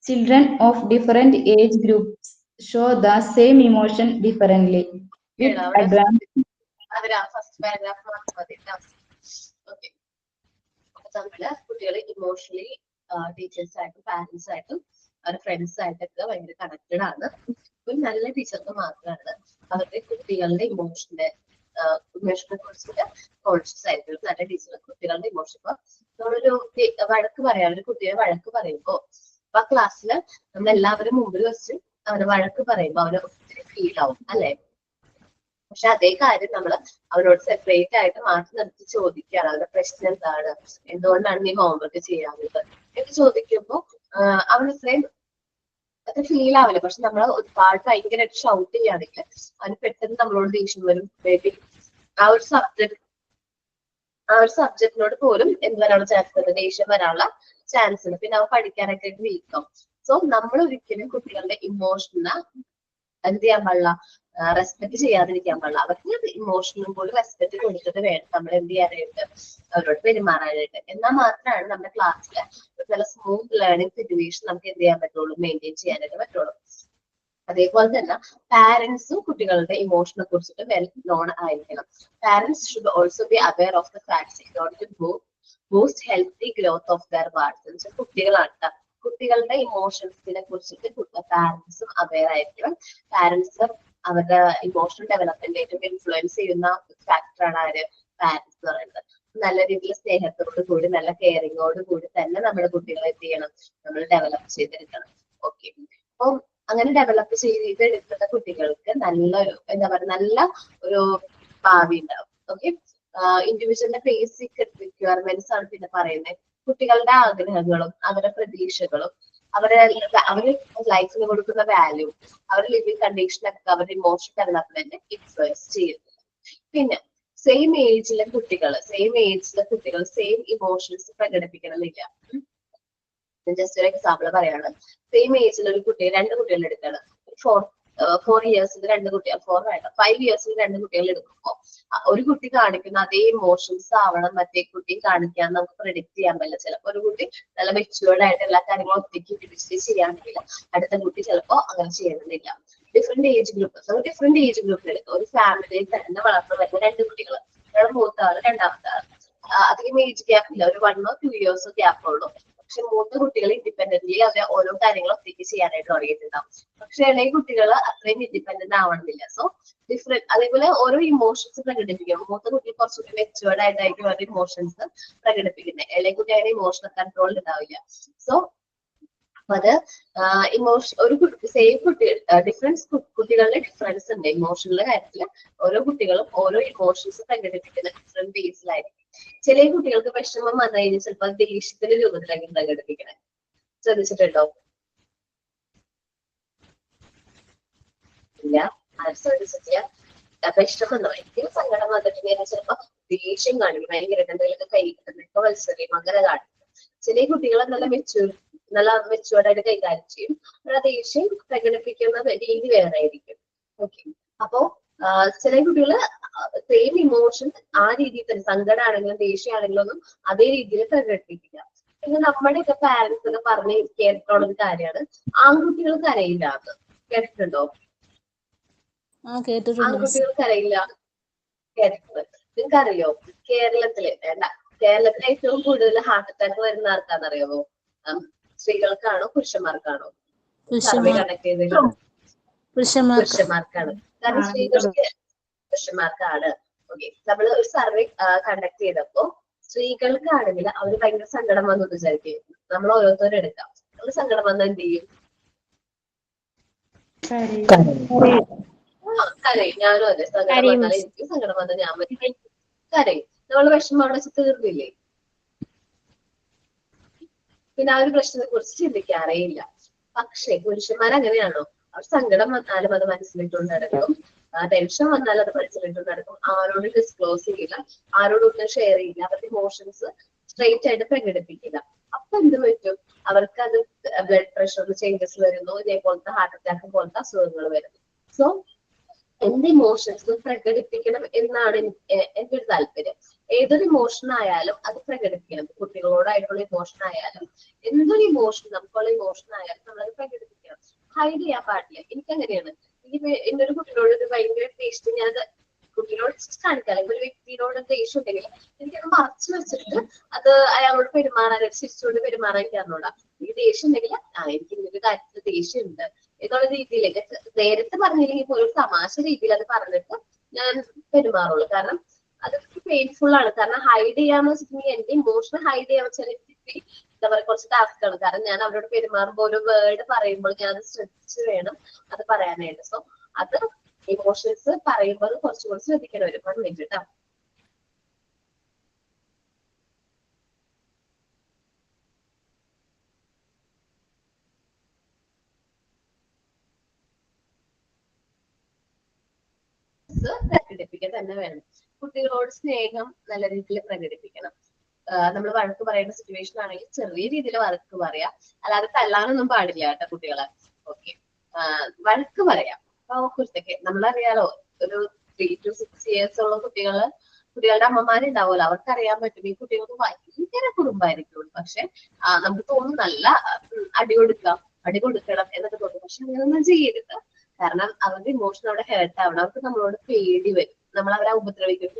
Children of different age groups show the same emotion differently. With advanced അതിനാ first paragraph മാത്രം മതി. Okay, നമ്മള് കുട്ടികളെ emotionally teachers ആയിട്ടും parents ആയിട്ടും അവരുടെ friends ആയിട്ടൊക്കെ ഭയങ്കര കണക്റ്റഡ് ആണ്. ഒരു നല്ല ടീച്ചർക്ക് മാത്രമാണ് അവരുടെ കുട്ടികളുടെ ഇമോഷനെ കുറിച്ചിട്ട് കോൺഷ്യസ് ആയിട്ടുള്ള നല്ല ടീച്ചർ കുട്ടികളുടെ ഇമോഷൻ. ഇപ്പൊ നമ്മളൊരു വഴക്ക് പറയാം, ഒരു കുട്ടിയെ വഴക്ക് പറയുമ്പോ അപ്പൊ ആ ക്ലാസ്സിൽ നമ്മൾ എല്ലാവരും മുമ്പിൽ വെച്ച് അവരെ വഴക്ക് പറയുമ്പോ അവന് ഒത്തിരി ഫീൽ ആവും അല്ലെ? പക്ഷെ അതേ കാര്യം നമ്മൾ അവരോട് സെപ്പറേറ്റ് ആയിട്ട് മാറ്റി നിർത്തി ചോദിക്കുകയാണ്, അവരുടെ പ്രശ്നം എന്താണ്, എന്തുകൊണ്ടാണ് നീ ഹോംവർക്ക് ചെയ്യാറുള്ളത് എന്ന് ചോദിക്കുമ്പോ അവന് ഇത്രയും അത്ര ഫീൽ ആവില്ല. പക്ഷെ നമ്മൾ ഒരുപാട് ഭയങ്കരമായിട്ട് ഷൗട്ട് ചെയ്യുകയാണെങ്കിൽ അവന് പെട്ടെന്ന് നമ്മളോട് ദേഷ്യം വരും. മേ ആ ഒരു സബ്ജക്റ്റിനോട് പോലും എന്ത് വരാനുള്ള ചാൻസ് ഉണ്ട്, ദേഷ്യം വരാനുള്ള ചാൻസ് ഉണ്ട്. പിന്നെ അവ പഠിക്കാനായിട്ട് വീക്കാം. സോ നമ്മൾ ഒരിക്കലും കുട്ടികളുടെ ഇമോഷനെ എന്ത് ചെയ്യാൻ പാടില്ല, റെസ്പെക്ട് ചെയ്യാതിരിക്കാൻ പാടില്ല. അവർക്ക് ഇമോഷനും കൂടി റെസ്പെക്ട് കൊടുത്തിട്ട് വേണം നമ്മൾ എന്ത് ചെയ്യാനായിട്ട് അവരോട് പെരുമാറാനായിട്ട്. എന്നാൽ മാത്രമാണ് നമ്മുടെ ക്ലാസ്സിൽ നല്ല സ്മൂത്ത് ലേണിംഗ് സിറ്റുവേഷൻ നമുക്ക് എന്ത് ചെയ്യാൻ പറ്റുള്ളൂ, മെയിൻറ്റെയിൻ ചെയ്യാനായിട്ട് പറ്റുള്ളൂ. അതേപോലെ തന്നെ പാരന്റ്സും കുട്ടികളുടെ ഇമോഷനെ കുറിച്ചിട്ട് വെൽ നോൺ ആയിരിക്കണം. Parents should also be aware of the facts in order to boost healthy growth of their wards. കുട്ടികളാണ്, കുട്ടികളുടെ ഇമോഷൻസിനെ കുറിച്ചിട്ട് പാരന്റ്സും അവെയർ ആയിരിക്കണം. പാരന്റ്സ് അവരുടെ ഇമോഷണൽ ഡെവലപ്മെന്റ് ഏറ്റവും ഇൻഫ്ലുവൻസ് ചെയ്യുന്ന ഫാക്ടറാണ് ആര്, പാരന്റ്സ് എന്ന് പറയുന്നത്. നല്ല രീതിയിൽ സ്നേഹത്തോടു കൂടി നല്ല കെയറിങ്ങോട് കൂടി തന്നെ നമ്മുടെ കുട്ടികളെ എന്ത് ചെയ്യണം, നമ്മൾ ഡെവലപ്പ് ചെയ്തെടുക്കണം. ഓക്കെ, അപ്പം അങ്ങനെ ഡെവലപ്പ് ചെയ്തെടുക്കുന്ന കുട്ടികൾക്ക് നല്ലൊരു എന്താ പറയുക, നല്ല ഒരു ഭാവി ഉണ്ടാവും. ഓക്കെ, ഇൻഡിവിജ്വലിന്റെ ബേസിക് റിക്വയർമെന്റ്സ് ആണ് പിന്നെ പറയുന്നത്. കുട്ടികളുടെ ആഗ്രഹങ്ങളും അവരുടെ പ്രതീക്ഷകളും അവര് ലൈഫിന് കൊടുക്കുന്ന വാല്യൂ, അവരുടെ ലിവിങ് കണ്ടീഷനൊക്കെ അവരുടെ ഇമോഷൻ ഡെവലപ്മെന്റ് ഇൻഫ്ലുവൻസ് ചെയ്യുന്നു. പിന്നെ സെയിം ഏജിലെ കുട്ടികൾ സെയിം ഇമോഷൻസ് പ്രകടിപ്പിക്കണമെന്നില്ല. ജസ്റ്റ് ഒരു എക്സാമ്പിൾ പറയാണ്. സെയിം ഏജിൽ ഒരു കുട്ടിയെ രണ്ട് കുട്ടികൾ എടുക്കണം. 4 ഇയേഴ്സിൽ 2 കുട്ടികൾ, 5 ഇയേഴ്സിൽ 2 കുട്ടികൾ എടുക്കുമ്പോൾ ഒരു കുട്ടി കാണിക്കുന്ന അതേ ഇമോഷൻസ് ആവണം മറ്റേ കുട്ടി കാണിക്കാൻ നമുക്ക് പ്രെഡിക്ട് ചെയ്യാൻ പറ്റില്ല. ചിലപ്പോൾ ഒരു കുട്ടി നല്ല മെച്യൂർഡ് ആയിട്ട് എല്ലാ കാര്യങ്ങളും ഒറ്റയ്ക്ക് ഇൻഡിവിജ്വലി ചെയ്യാണ്ടില്ല, അടുത്ത കുട്ടി ചിലപ്പോൾ അങ്ങനെ ചെയ്യണമെന്നില്ല. ഡിഫറെന്റ് ഏജ് ഗ്രൂപ്പ് എടുക്കുക. ഒരു ഫാമിലിയിൽ തന്നെ വളർന്നു വരുന്ന 2 കുട്ടികൾ, മൂത്ത ആള് രണ്ടാമത്തെ ആള്, അധികം ഏജ് ഗ്യാപ്പ് ഇല്ല, ഒരു 1 or 2 years ഗ്യാപ്പ് ഉള്ളൂ. പക്ഷെ 3 കുട്ടികൾ ഇൻഡിപെൻഡന്റ്ലി അവരെ ഓരോ കാര്യങ്ങൾ ഒറ്റയ്ക്ക് ചെയ്യാനായിട്ട് തുടങ്ങിയിട്ടുണ്ടാവും. പക്ഷെ ഇളയ കുട്ടികൾ അത്രയും ഇൻഡിപെൻഡന്റ് ആവണമെന്നില്ല. സോ ഡിഫറെന്റ്, അതേപോലെ ഓരോ ഇമോഷൻസ് പ്രകടിപ്പിക്കണം. മൂത്ത കുട്ടി കുറച്ചുകൂടി മെച്ചുവേർഡ് ആയിട്ടായിരിക്കും അവരുടെ ഇമോഷൻസ് പ്രകടിപ്പിക്കുന്നത്. ഇളയ കുട്ടി അങ്ങനെ ഇമോഷണൽ കൺട്രോൾ ഉണ്ടാവില്ല. സോ അപ്പൊ അത് ഒരു സെയിം കുട്ടികൾ കുട്ടികളുടെ ഡിഫറൻസ് ഉണ്ട് ഇമോഷണൽ കാര്യത്തിൽ. ഓരോ കുട്ടികളും ഓരോ ഇമോഷൻസ് പ്രകടിപ്പിക്കുന്ന ഡിഫറെന്റ് ബേസിലായിരിക്കും. ചില കുട്ടികൾക്ക് വിഷമം വന്നു കഴിഞ്ഞാൽ ചിലപ്പോൾ ദേഷ്യത്തിന്റെ രൂപത്തിലായിരിക്കും പ്രകടിപ്പിക്കണേ. ശ്രദ്ധിച്ചിട്ടുണ്ടോ? ഇല്ല, ആരും ശ്രദ്ധിച്ചിട്ടില്ല. അപ്പൊ ഇഷ്ടം വന്നോ എനിക്കും സങ്കടം വന്നിട്ടുണ്ടെങ്കിൽ ചിലപ്പോ ദേഷ്യം കാണിക്കും, ഭയങ്കരമായിട്ട് എന്തെങ്കിലുമൊക്കെ കൈ കിട്ടുന്നൊക്കെ മത്സരം അങ്ങനെ കാണിക്കും. ചില കുട്ടികളെ നല്ല മെച്ചുവേർഡായിട്ട് കൈകാര്യം ചെയ്യും. ആ ദേഷ്യം പ്രകടിപ്പിക്കുന്ന രീതി വേറെ ആയിരിക്കും. ഓക്കെ, അപ്പോ ചില കുട്ടികള് സെയിം ഇമോഷൻ ആ രീതിയിൽ തന്നെ, സങ്കടമാണെങ്കിലും ദേഷ്യമാണെങ്കിലും ഒന്നും അതേ രീതിയിൽ പ്രകടിപ്പിക്കില്ല. പിന്നെ നമ്മുടെയൊക്കെ പാരന്റ്സ് ഒക്കെ പറഞ്ഞ് കേട്ടിട്ടുള്ള ഒരു കാര്യമാണ് ആൺകുട്ടികൾ കരയില്ല എന്ന്. കേട്ടിട്ടുണ്ടോ? ആൺകുട്ടികൾ കരയില്ല കേട്ടിട്ടുണ്ട്. നിങ്ങൾക്കറിയോ കേരളത്തില് ഏറ്റവും കൂടുതൽ ഹാർട്ട് അറ്റാക്ക് വരുന്ന ആർക്കാന്നറിയാമോ? സ്ത്രീകൾക്കാണോ പുരുഷന്മാർക്കാണോ? സർവേ കണ്ടക്ട് ചെയ്തത് പുരുഷന്മാർക്കാണ്. കാരണം സ്ത്രീകൾക്ക് പുരുഷന്മാർക്കാണ്. ഓക്കെ, നമ്മൾ ഒരു സർവേ കണ്ടക്ട് ചെയ്തപ്പോ സ്ത്രീകൾക്കാണെങ്കിൽ അവര് ഭയങ്കര സങ്കടം വന്നു വിചാരിക്കും. നമ്മൾ ഓരോരുത്തരും എടുക്കാം. നമ്മൾ സങ്കടം വന്നാൽ എന്ത് ചെയ്യും? കരയും. ഞാനും അതെ, സങ്കടം വന്നാൽ എനിക്ക് സങ്കടം വന്നാൽ ഞാൻ കരയും. നമ്മള് വിഷമം അവിടെ വെച്ച് തീർന്നില്ലേ? പിന്നെ ആ ഒരു പ്രശ്നത്തെ കുറിച്ച് ചിന്തിക്കാറേ ഇല്ല. പക്ഷെ പുരുഷന്മാർ അങ്ങനെയാണോ? അവർ സങ്കടം വന്നാലും അത് മനസ്സിലിട്ടുകൊണ്ട് നടക്കും, ടെൻഷൻ വന്നാലും അത് മനസ്സിലിട്ടുകൊണ്ട് നടക്കും. ആരോടും ഡിസ്ക്ലോസ് ചെയ്യില്ല, ആരോടൊന്നും ഷെയർ ചെയ്യില്ല, അവരുടെ ഇമോഷൻസ് സ്ട്രെയിറ്റ് ആയിട്ട് പ്രകടിപ്പിക്കില്ല. അപ്പൊ എന്ത് പറ്റും? അവർക്ക് അത് ബ്ലഡ് പ്രഷറിൽ ചേഞ്ചസ് വരുന്നു, ഇതേപോലത്തെ ഹാർട്ട് അറ്റാക്ക് പോലത്തെ അസുഖങ്ങൾ വരുന്നു. സോ എന്ത് ഇമോഷൻസ് പ്രകടിപ്പിക്കണം എന്നാണ് എന്റെ ഒരു താല്പര്യം. ഏതൊരു ഇമോഷൻ ആയാലും അത് പ്രകടിപ്പിക്കണം. കുട്ടികളോടായിട്ടുള്ള ഇമോഷൻ ആയാലും എന്തൊരു ഇമോഷൻ, നമുക്കുള്ള ഇമോഷൻ ആയാലും നമ്മളത് പ്രകടിപ്പിക്കണം. ഹൈഡ് ചെയ്യാൻ പാടില്ല. എനിക്കങ്ങനെയാണ്. എന്റെ ഒരു കുട്ടിയോട് ഒരു ഭയങ്കര ടേസ്റ്റ് ഞാനത് കുട്ടിയോട് കാണിക്കാം. അല്ലെങ്കിൽ ഒരു വ്യക്തിയോട് ദേഷ്യം ഉണ്ടെങ്കിൽ എനിക്കത് മറച്ചു വെച്ചിട്ട് അത് അയാളോട് പെരുമാറാൻ, ചിരിച്ചുകൊണ്ട് പെരുമാറാൻ കാരണോടാ. എനിക്ക് ദേഷ്യം ഉണ്ടെങ്കിൽ എനിക്ക് ഇന്നൊരു കാര്യത്തിൽ ദേഷ്യം ഉണ്ട് എന്നുള്ള രീതിയിലേക്ക് നേരത്തെ പറഞ്ഞില്ലെങ്കിൽ പോലും തമാശ രീതിയിൽ അത് പറഞ്ഞിട്ട് ഞാൻ പെരുമാറുള്ളൂ. കാരണം അത് പെയിൻഫുൾ ആണ്. കാരണം ഹൈഡ് ചെയ്യാന്ന് വെച്ചിട്ടുണ്ടെങ്കിൽ എന്റെ ഇമോഷൻ ഹൈഡ് ചെയ്യാൻ വെച്ചാൽ എന്താ പറയുക, കുറച്ച് ടാസ്ക് ആണ്. കാരണം ഞാൻ അവരോട് പെരുമാറുമ്പോൾ ഒരു വേർഡ് പറയുമ്പോൾ ഞാൻ അത് ശ്രദ്ധിച്ച് വേണം അത് പറയാനായിട്ട്. സോ അത് ഇമോഷൻസ് പറയുമ്പോൾ കുറച്ചുകൂടി ശ്രദ്ധിക്കണം. ഒരുപാട് വേണ്ടിട്ടാ. പ്രകടിപ്പിക്കാൻ തന്നെ വേണം. കുട്ടികളോട് സ്നേഹം നല്ല രീതിയിൽ പ്രകടിപ്പിക്കണം. നമ്മൾ വഴക്ക് പറയുന്ന സിറ്റുവേഷൻ ആണെങ്കിൽ ചെറിയ രീതിയിൽ വഴക്ക് പറയാം, അല്ലാതെ തല്ലാനൊന്നും പാടില്ല കേട്ടോ കുട്ടികളെ. ഓക്കെ, വഴക്ക് പറയാം. കുറിച്ചൊക്കെ നമ്മളറിയാലോ, ഒരു 3 to 6 years ഉള്ള കുട്ടികളുടെ അമ്മമാരുണ്ടാവുമല്ലോ, അവർക്ക് അറിയാൻ പറ്റും ഈ കുട്ടികൾക്ക് ഭയങ്കര കുറുമ്പായിരിക്കും. പക്ഷെ നമുക്ക് തോന്നും നല്ല അടി കൊടുക്കണം എന്നൊക്കെ തോന്നും. പക്ഷെ അങ്ങനെയൊന്നും ചെയ്യരുത്. കാരണം അവരുടെ ഇമോഷൻ അവിടെ ഹേർട്ട് ആവണം. അവർക്ക് നമ്മളോട് പേടി വരും. നമ്മൾ അവരെ ഉപദ്രവിക്കും.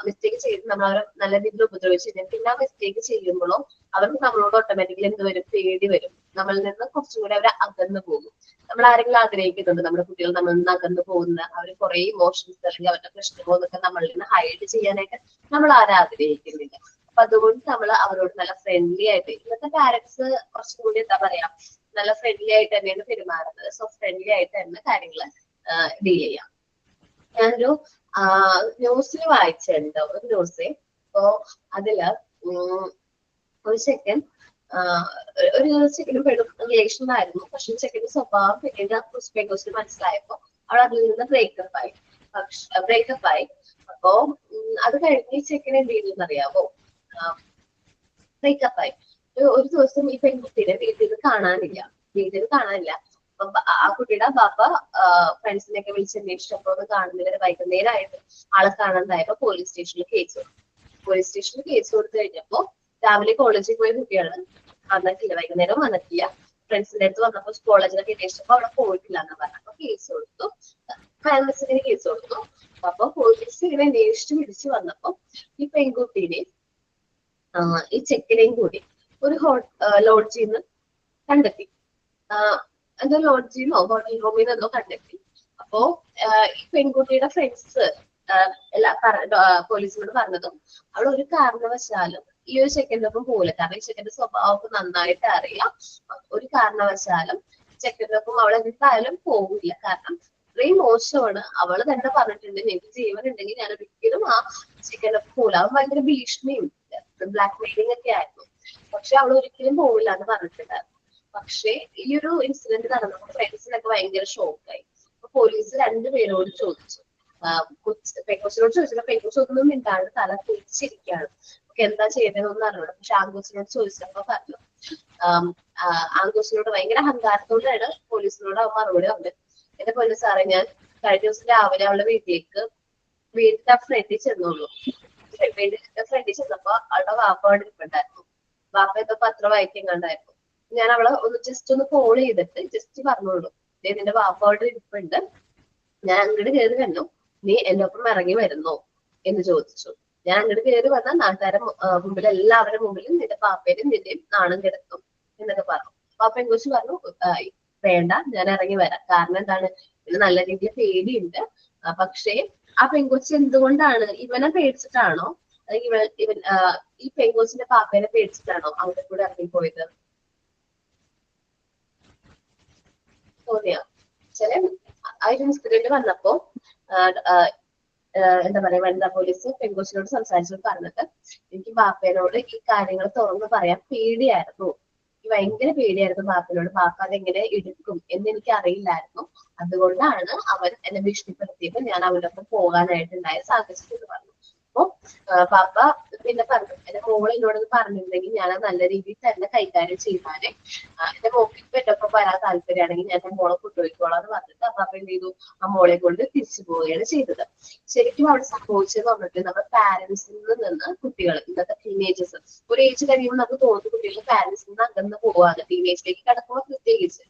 മിസ്റ്റേക്ക് ചെയ്ത് നമ്മൾ അവരെ നല്ല രീതിയിൽ ഉപദ്രവിച്ചു പിന്നെ ആ മിസ്റ്റേക്ക് ചെയ്യുമ്പോഴോ അവർക്ക് നമ്മളോട് ഓട്ടോമാറ്റിക്കലി എന്ത് വരും? പേടി വരും. നമ്മളിൽ നിന്ന് കുറച്ചും കൂടി അവരെ അകന്നു പോകും. നമ്മൾ ആരെങ്കിലും ആഗ്രഹിക്കുന്നുണ്ട് നമ്മുടെ കുട്ടികൾ നമ്മളിൽ നിന്ന് അകന്നു പോകുന്ന അവർ കുറെ ഇമോഷൻസ് അല്ലെങ്കിൽ അവരുടെ പ്രശ്നങ്ങളൊക്കെ നമ്മളിൽ നിന്ന് ഹൈഡ് ചെയ്യാനായിട്ട് നമ്മൾ ആരും ആഗ്രഹിക്കുന്നില്ല. അപ്പൊ അതുകൊണ്ട് നമ്മൾ അവരോട് നല്ല ഫ്രണ്ട്ലി ആയിട്ട്, ഇന്നത്തെ പാരന്റ്സ് കുറച്ചും കൂടി എന്താ പറയാ, നല്ല ഫ്രണ്ട്ലി ആയിട്ട് തന്നെയാണ് പെരുമാറുന്നത്. സോ ഫ്രണ്ട്ലി ആയിട്ട് തന്നെ കാര്യങ്ങൾ ഡീൽ ചെയ്യാം. ഞാനൊരു ന്യൂസിൽ വായിച്ചിട്ടുണ്ട്, ഒരു ന്യൂസ്. അപ്പോ അതില് ഒരു ചെക്കൻ റിലേഷനിലായിരുന്നു. പക്ഷെ ചെക്കൻ്റെ സ്വഭാവം പിന്നീട് പുഷ്പേക്കോസിന് മനസ്സിലായപ്പോ അവൾ അതിൽ നിന്ന് ബ്രേക്കപ്പ് ആയി. അപ്പോ അത് കഴിഞ്ഞ് ചെക്കൻ എന്ത് ചെയ്തെന്ന് അറിയാമോ? ബ്രേക്കപ്പ് ആയി. ഒരു ദിവസം ഈ പെൺകുട്ടിയുടെ വീട്ടിൽ കാണാനില്ല. അപ്പൊ ആ കുട്ടിയുടെ ബാപ്പ ഫ്രണ്ട്സിനെയൊക്കെ വിളിച്ചന്വേഷിച്ചപ്പോ അത് കാണുന്നവരെ വൈകുന്നേരമായിട്ട് ആളെ കാണാണ്ടായപ്പോ പോലീസ് സ്റ്റേഷനിൽ കേസ് കൊടുത്തു കഴിഞ്ഞപ്പോ രാവിലെ കോളേജിൽ പോയ കുട്ടിയാണ്, വന്നിട്ടില്ല, വൈകുന്നേരം വന്നിട്ടില്ല. ഫ്രണ്ട്സിന്റെ അടുത്ത് വന്നപ്പോ കോളേജിലൊക്കെ അന്വേഷിച്ചപ്പോ അവിടെ പോയിട്ടില്ല എന്ന് പറഞ്ഞപ്പോ കേസ് കൊടുത്തു. അപ്പൊ പോലീസ് ഇങ്ങനെ അന്വേഷിച്ച് പിടിച്ചു വന്നപ്പോ ഈ പെൺകുട്ടീനെ ഈ ചെക്കനെയും കൂടി ഒരു ലോഡ്ജിൽ നിന്ന് കണ്ടെത്തി. എന്തോ ലോഡ്ജിന്നോ ഹോട്ടൽ റൂമിൽ നിന്നോ കണ്ടെത്തി. അപ്പോ ഈ പെൺകുട്ടിയുടെ ഫ്രണ്ട്സ് പോലീസിനോട് പറഞ്ഞതും അവൾ ഒരു കാരണവശാലും ഈ ഒരു ചെക്കൻ്റെ ഒപ്പം പോകില്ല. കാരണം ഈ ചെക്കൻ്റെ സ്വഭാവം നന്നായിട്ട് അറിയാം. ഒരു കാരണവശാലും ചെക്കൻ്റെ ഒപ്പം അവൾ എന്തായാലും പോകില്ല. കാരണം അത്രയും മോശമാണ്. അവള് തന്നെ പറഞ്ഞിട്ടുണ്ട്, എനിക്ക് ജീവൻ ഉണ്ടെങ്കിൽ ഞാൻ ഒരിക്കലും ആ ചെക്കൻ്റെ ഒപ്പം പോകില്ല. അവൻ ഭയങ്കര ഭീഷണിയും ബ്ലാക്ക് മെയിലിംഗ് ഒക്കെ ആയിരുന്നു. പക്ഷെ അവൾ ഒരിക്കലും പോകില്ല എന്ന് പറഞ്ഞിട്ടുണ്ടായിരുന്നു. പക്ഷെ ഈ ഒരു ഇൻസിഡന്റ് നടന്നപ്പോൾ ഫ്രണ്ട്സിനൊക്കെ ഭയങ്കര ഷോക്കായി. അപ്പൊ പോലീസ് രണ്ടുപേരോട് ചോദിച്ചു. പെങ്കൊച്ചിനോട് ചോദിച്ചപ്പോ പെങ്കൊച്ച് ഒന്നും മിണ്ടാണ്ട് തല തിരിച്ചിരിക്കുകയാണ്. നമുക്ക് എന്താ ചെയ്തതെന്നൊന്നും അറിയണം. പക്ഷെ ആൺകൊച്ചിനോട് ചോദിച്ചപ്പോ പറഞ്ഞു, ആൺകൊച്ചിനോട് ഭയങ്കര അഹങ്കാരത്തോടെയാണ് പോലീസിനോട് അവൻ മറുപടി പറഞ്ഞത്. എന്റെ പൊന്നു സാറേ, ഞാൻ കഴിഞ്ഞ ദിവസം രാവിലെ അവളുടെ വീട്ടിലേക്ക് വീടിന്റെ ഫ്രണ്ടിൽ ചെന്നുള്ളൂ. വീടിന്റെ ഫ്രണ്ടിൽ ചെന്നപ്പോ അവളുടെ വാപ്പ അവിടെ ഇരിപ്പുണ്ടായിരുന്നു. വാപ്പ എന്തോ പത്രം വായിക്കാൻ കണ്ടായിരുന്നു. ഞാൻ അവളെ ജസ്റ്റ് ഒന്ന് കോൾ ചെയ്തിട്ട് ജസ്റ്റ് പറഞ്ഞോളൂ, നിന്റെ വാപ്പ അവിടെ ഇരിപ്പുണ്ട്, ഞാൻ അങ്ങോട്ട് കയറി വന്നു, നീ എന്റെ ഒപ്പം ഇറങ്ങി വരുന്നോ എന്ന് ചോദിച്ചു. ഞാൻ അങ്ങോട്ട് കയറി വന്നാൽ നാട്ടുകാരെ മുമ്പിൽ എല്ലാവരുടെ മുമ്പിലും നിന്റെ പാപ്പേനും നിന്റെയും നാണം കിടക്കും എന്നൊക്കെ പറഞ്ഞു. പാപ്പയെ കുറിച്ച് പറഞ്ഞു, വേണ്ട, ഞാൻ ഇറങ്ങി വരാം. കാരണം എന്താണ്, ഇതിന് നല്ല രീതിയിൽ പേടിയുണ്ട്. പക്ഷേ ആ പെൺകൊച്ചി എന്തുകൊണ്ടാണ്, ഇവനെ പേടിച്ചിട്ടാണോ അല്ലെങ്കിൽ ഇവൻ ഈ പെൺകൊച്ചിന്റെ പാപ്പേനെ പേടിച്ചിട്ടാണോ അവിടെ കൂടെ ഇറങ്ങിപ്പോയത് തോന്നിയോ? ചില ആ ഒരു ഇൻസിഡന്റ് വന്നപ്പോ എന്താ പറയാ, വനിതാ പോലീസ് പെൺകൊച്ചിനോട് സംസാരിച്ചത് പറഞ്ഞിട്ട്, എനിക്ക് ബാപ്പേനോട് ഈ കാര്യങ്ങൾ തുറന്ന് പറയാൻ പേടിയായിരുന്നു, എനിക്ക് ഭയങ്കര പേടിയായിരുന്നു ബാപ്പനോട്, ബാപ്പ അതെങ്ങനെ എടുക്കും എന്ന് എനിക്ക് അറിയില്ലായിരുന്നു, അതുകൊണ്ടാണ് അവൻ എന്നെ ഭീഷണിപ്പെടുത്തിയപ്പോൾ ഞാൻ അവൻ്റെ ഒപ്പം പോകാനായിട്ടുണ്ടായ സാഹചര്യം എന്ന് പറഞ്ഞു. അപ്പൊ പാപ്പ പിന്നെ പറഞ്ഞു, എന്റെ മോൾ എന്നോട് പറഞ്ഞിട്ടുണ്ടെങ്കിൽ ഞാൻ നല്ല രീതിയിൽ തന്നെ കൈകാര്യം ചെയ്താലേ, എന്റെ മോൾക്ക് ഇപ്പൊ എന്റെ ഒപ്പം വരാൻ താല്പര്യമാണെങ്കിൽ ഞാൻ എന്റെ മോളെ കൊണ്ടുപോയിക്കോളാം എന്ന് പറഞ്ഞിട്ട് പാപ്പ എന്ത് ചെയ്തു, ആ മോളെ കൊണ്ട് തിരിച്ചു പോവുകയാണ് ചെയ്തത്. ശരിക്കും അവിടെ സംഭവിച്ചെന്ന് പറഞ്ഞിട്ട് നമ്മുടെ പാരന്റ്സിൽ നിന്ന് കുട്ടികൾ, ഇന്നത്തെ ടീനേജേഴ്സ് ഒരു ഏജ് കഴിയുമ്പോൾ നമുക്ക് തോന്നുന്നു കുട്ടികൾ പാരന്റ്സിൽ നിന്ന് അകന്ന് പോവാണ്. ടീനേജിലേക്ക് കടക്കുമ്പോൾ പ്രത്യേകിച്ച്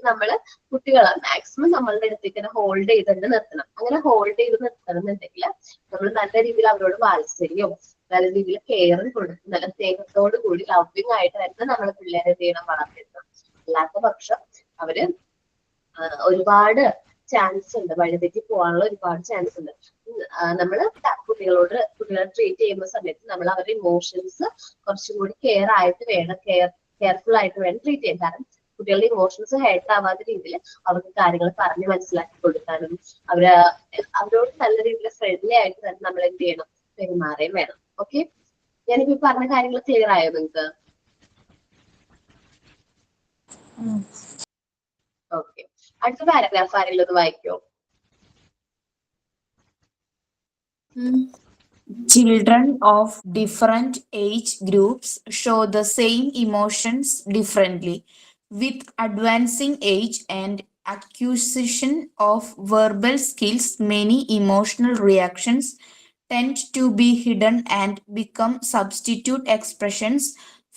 നമ്മള് കുട്ടികളെ മാക്സിമം നമ്മളുടെ അടുത്തേക്ക് തന്നെ ഹോൾഡ് ചെയ്ത് തന്നെ നിർത്തണം. അങ്ങനെ ഹോൾഡ് ചെയ്ത് നിർത്തണം എന്നുണ്ടെങ്കിൽ നമ്മൾ നല്ല രീതിയിൽ അവരോട് വാത്സല്യവും നല്ല രീതിയിൽ കെയറും കൊടുത്ത് നല്ല സ്നേഹത്തോടു കൂടി ലവിങ് ആയിട്ട് തന്നെ നമ്മളെ പിള്ളേരെ എന്ത് ചെയ്യണം, വളർത്തിയെടുക്കണം. അല്ലാത്ത പക്ഷം അവര് ഒരുപാട് ചാൻസ് ഉണ്ട്, വഴിതെറ്റി പോകാനുള്ള ഒരുപാട് ചാൻസ് ഉണ്ട്. നമ്മള് കുട്ടികളെ ട്രീറ്റ് ചെയ്യുന്ന സമയത്ത് നമ്മൾ അവരുടെ ഇമോഷൻസ് കുറച്ചും കൂടി കെയർഫുൾ ആയിട്ട് വേണം ട്രീറ്റ് ചെയ്യാൻ. കാരണം കുട്ടികളുടെ ഇമോഷൻസ് ഹേർട്ട് ആവാത്ത രീതിയിൽ അവർക്ക് കാര്യങ്ങൾ പറഞ്ഞ് മനസ്സിലാക്കി കൊടുക്കാനും അവരോട് നല്ല രീതിയിൽ ഫ്രണ്ട്ലി ആയിട്ട് തന്നെ നമ്മൾ എന്ത് ചെയ്യണം, പെരുമാറുകയും വേണം. ഓക്കെ, ഞാനിപ്പോ പറഞ്ഞ കാര്യങ്ങൾ ക്ലിയർ ആയോ നിങ്ങൾക്ക്? ഓക്കെ, അടുത്ത പാരഗ്രാഫ് ആരെങ്കിലും ഒന്ന് വായിക്കോ? Children of different age groups show the same emotions differently. With advancing age and acquisition of verbal skills, many emotional reactions tend to be hidden and become substitute expressions.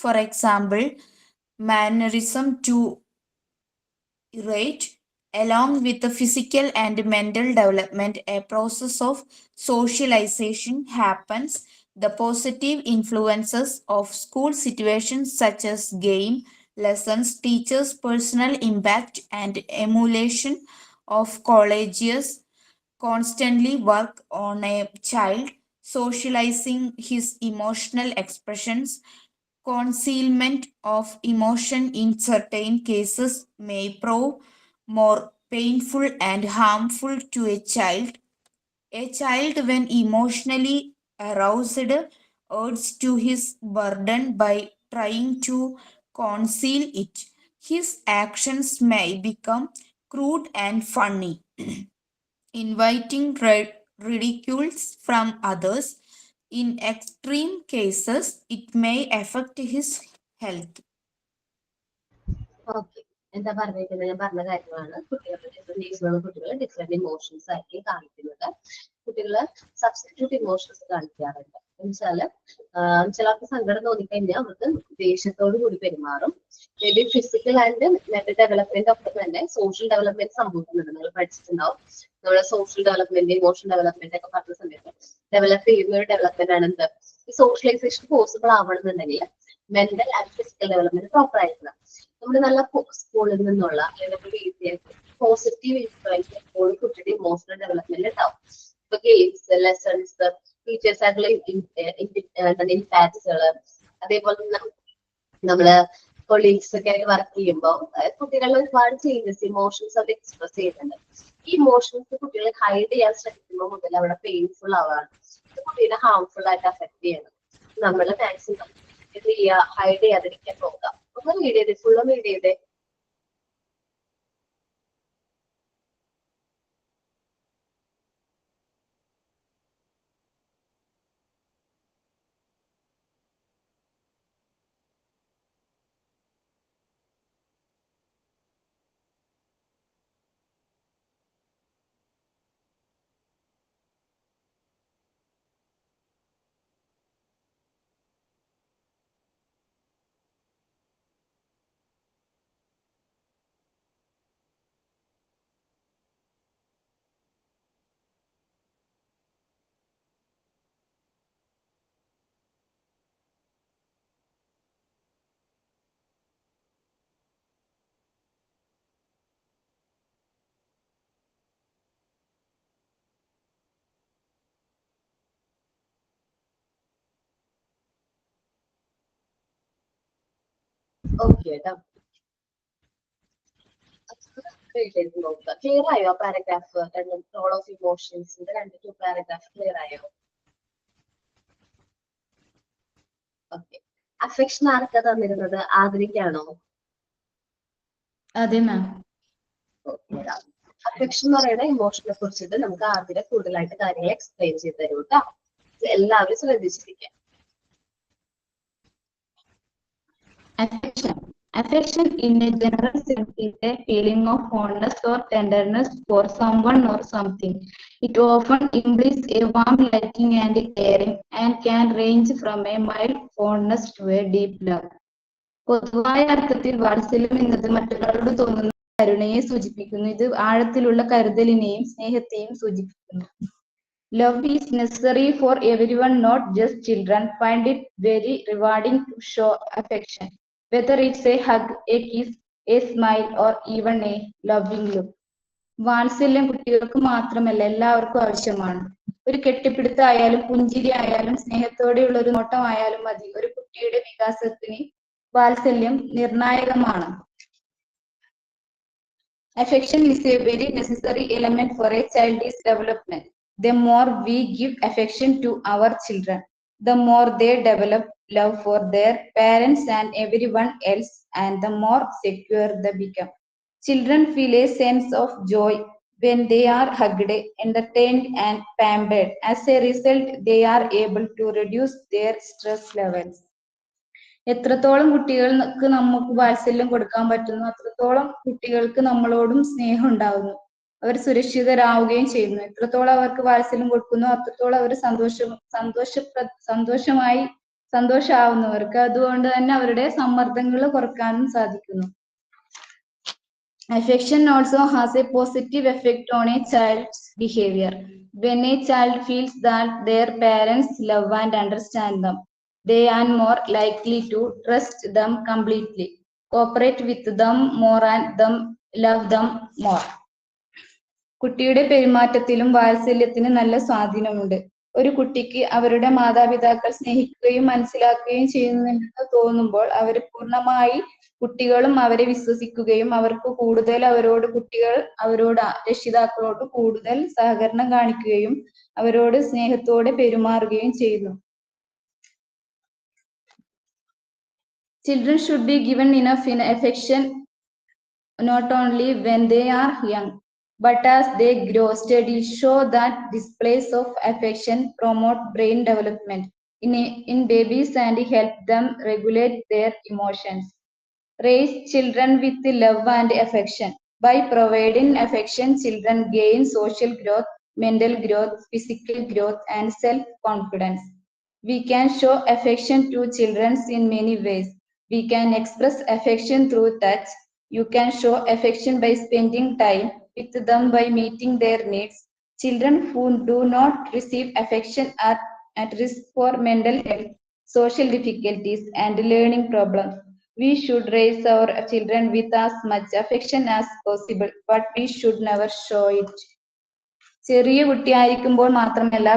For example, mannerism to irate. Along with the physical and mental development, a process of socialization happens. The positive influences of school situations, such as game, lessons, teachers' personal impact, and emulation of colleges, constantly work on a child, socializing his emotional expressions. Concealment of emotion in certain cases may prove more painful and harmful to a child. A child, when emotionally aroused, adds to his burden by trying to conceal it. His actions may become crude and funny, inviting ridicules from others. In extreme cases, it may affect his health. Okay, എന്താ പറഞ്ഞിരിക്കുന്നത്? ഞാൻ പറഞ്ഞ കാര്യങ്ങളാണ്. കുട്ടികളുടെ different ഏജിലുള്ള കുട്ടികൾ different emotions ആയിരിക്കും കാണിക്കുന്നത്. കുട്ടികള് സബ്സ്റ്റിറ്റ്യൂട്ട് ഇമോഷൻസ് കാണിക്കാറുണ്ട്. എന്നുവെച്ചാല് ചിലർക്ക് സങ്കടം തോന്നിക്കഴിഞ്ഞാൽ അവർക്ക് ദേഷ്യത്തോടു കൂടി പെരുമാറും. May be physical and mental development ഒപ്പം തന്നെ സോഷ്യൽ ഡെവലപ്മെന്റ് സംഭവിക്കുന്നുണ്ട്. നിങ്ങൾ പഠിച്ചിട്ടുണ്ടാവും, നമ്മുടെ സോഷ്യൽ ഡെവലപ്മെന്റ്, ഇമോഷണൽ ഡെവലപ്മെന്റ് ഒക്കെ പറഞ്ഞ സമയത്ത് ഡെവലപ്പ് ചെയ്യുന്ന ഒരു ഡെവലപ്മെന്റ് ആണ് എന്ത്, ഈ സോഷ്യലൈസേഷൻ പോസിബിൾ ആവണമെന്നുണ്ടെങ്കിൽ mental and physical development proper ആയിരിക്കണം. നമ്മുടെ നല്ല സ്കൂളിൽ നിന്നുള്ള അല്ലെങ്കിൽ പോസിറ്റീവ് ഇൻഫ്ലുവൻസ് എപ്പോഴും കുട്ടിയുടെ ഇമോഷണൽ ഡെവലപ്മെന്റ് ഉണ്ടാവും. ഇപ്പൊ ഗെയിംസ്, ലെസൺസ്, ടീച്ചേഴ്സ് ആയിട്ടുള്ള ഇമ്പാക്ട്സുകള്, അതേപോലെ തന്നെ നമ്മള് കൊളീഗ്സ് ഒക്കെ ആയിട്ട് വർക്ക് ചെയ്യുമ്പോൾ കുട്ടികൾ ഒരുപാട് ചേഞ്ചസ് ഇമോഷൻസ് അവർ എക്സ്പ്രസ് ചെയ്യുന്നുണ്ട്. ഈ ഇമോഷൻസ് കുട്ടികൾ ഹൈഡ് ചെയ്യാൻ ശ്രമിക്കുമ്പോൾ മുതൽ അവിടെ പെയിൻഫുൾ ആവാണ്, കുട്ടീനെ ഹാർംഫുൾ ആയിട്ട് അഫക്ട് ചെയ്യണം. നമ്മൾ മാക്സിമം ഇത് ചെയ്യുക, ഹൈഡ് ചെയ്യാതിരിക്കാൻ നോക്കാം. ഒന്ന് റീഡ് ചെയ്തേ, ഫുള്ളും റീഡ് ചെയ്തേ. ഓക്കെ കേട്ടോ, നോക്കുക. ക്ലിയർ ആയോ പാരഗ്രാഫ്? റോൾ ഓഫ് ഇമോഷൻസിന്റെ 2 പാരഗ്രാഫ് ക്ലിയർ ആയോ? ഓക്കെ. അഫെക്ഷൻ ആർക്കാ തന്നിരുന്നത്? ആദരിക്കാണോ? അതെ മാം. അഫെക്ഷൻ എന്ന് പറയുന്ന ഇമോഷനെ കുറിച്ചിട്ട് നമുക്ക് ആദ്യം കൂടുതലായിട്ട് കാര്യങ്ങൾ എക്സ്പ്ലെയിൻ ചെയ്ത് തരും കേട്ടോ. എല്ലാവരും ശ്രദ്ധിച്ചിരിക്കാം. Affection in a general sense is a feeling of fondness or tenderness for someone or something. It often implies a warm liking and caring and can range from a mild fondness to a deep love. പൊതുവായ അർത്ഥത്തിൽ വാത്സല്യം എന്നത് മറ്റുള്ളവരോട് തോന്നുന്ന കരുണയെ സൂചിപ്പിക്കുന്നു. ഇത് ആഴത്തിലുള്ള കരുതലിനെയും സ്നേഹത്തെയും സൂചിപ്പിക്കുന്നു. Love is necessary for everyone, not just children. Find it very rewarding to show affection. Whether it's a hug, a kiss, a smile, or even a loving look. വാത്സല്യം കുട്ടികൾക്ക് മാത്രമല്ല എല്ലാവർക്കും ആവശ്യമാണ്. ഒരു കെട്ടിപ്പിടുത്തമായാലും പുഞ്ചിരി ആയാലും സ്നേഹത്തോടെയുള്ള ഒരു നോട്ടമായാലും മതി. ഒരു കുട്ടിയുടെ വികാസത്തിന് വാത്സല്യം നിർണായകമാണ്. Affection is a very necessary element for a child's development. The more we give affection to our children, the more they develop love for their parents and everyone else, and the more secure they become. Children feel a sense of joy when they are hugged, entertained, and pampered. As a result, they are able to reduce their stress levels. എത്രത്തോളം കുട്ടികൾക്ക് നമുക്ക് വാത്സല്യം കൊടുക്കാൻ പറ്റുന്നു അത്രത്തോളം കുട്ടികൾക്ക് നമ്മളോടും സ്നേഹം ഉണ്ടാകുന്നു. അവർ സുരക്ഷിതരാവുകയും ചെയ്യുന്നു. എത്രത്തോളം അവർക്ക് വാത്സല്യം കൊടുക്കുന്നു അത്രത്തോളം അവർ സന്തോഷമാവുന്നവർക്ക്. അതുകൊണ്ട് തന്നെ അവരുടെ സമ്മർദ്ദങ്ങൾ കുറക്കാനും സാധിക്കുന്നു. Affection also has a positive effect on a child's behavior. When a child feels that their parents love and understand them, they are more likely to trust them completely, cooperate with them more, and love them more. കുട്ടിയുടെ പെരുമാറ്റത്തിലും വാത്സല്യത്തിന് നല്ല സ്വാധീനമുണ്ട്. ഒരു കുട്ടിക്ക് അവരുടെ മാതാപിതാക്കൾ സ്നേഹിക്കുകയും മനസ്സിലാക്കുകയും ചെയ്യുന്നുണ്ടെന്ന് തോന്നുമ്പോൾ അവർ പൂർണ്ണമായി കുട്ടികളും അവരെ വിശ്വസിക്കുകയും അവർക്ക് കൂടുതൽ അവരോട് രക്ഷിതാക്കളോട് കൂടുതൽ സഹകരണം കാണിക്കുകയും അവരോട് സ്നേഹത്തോടെ പെരുമാറുകയും ചെയ്യുന്നു. Children should be given enough affection not only when they are young, but as they grow. Studies show that displays of affection promote brain development in babies and help them regulate their emotions. Raise children with love and affection. By providing affection, children gain social growth, mental growth, physical growth, and self-confidence. We can show affection to children in many ways. We can express affection through touch. You can show affection by spending time with them, by meeting their needs. Children who do not receive affection are at risk for mental health, social difficulties, and learning problems. We should raise our children with as much affection as possible, but we should never show it. ചെറിയ കുട്ടിയായിരിക്കുമ്പോൾ മാത്രമല്ല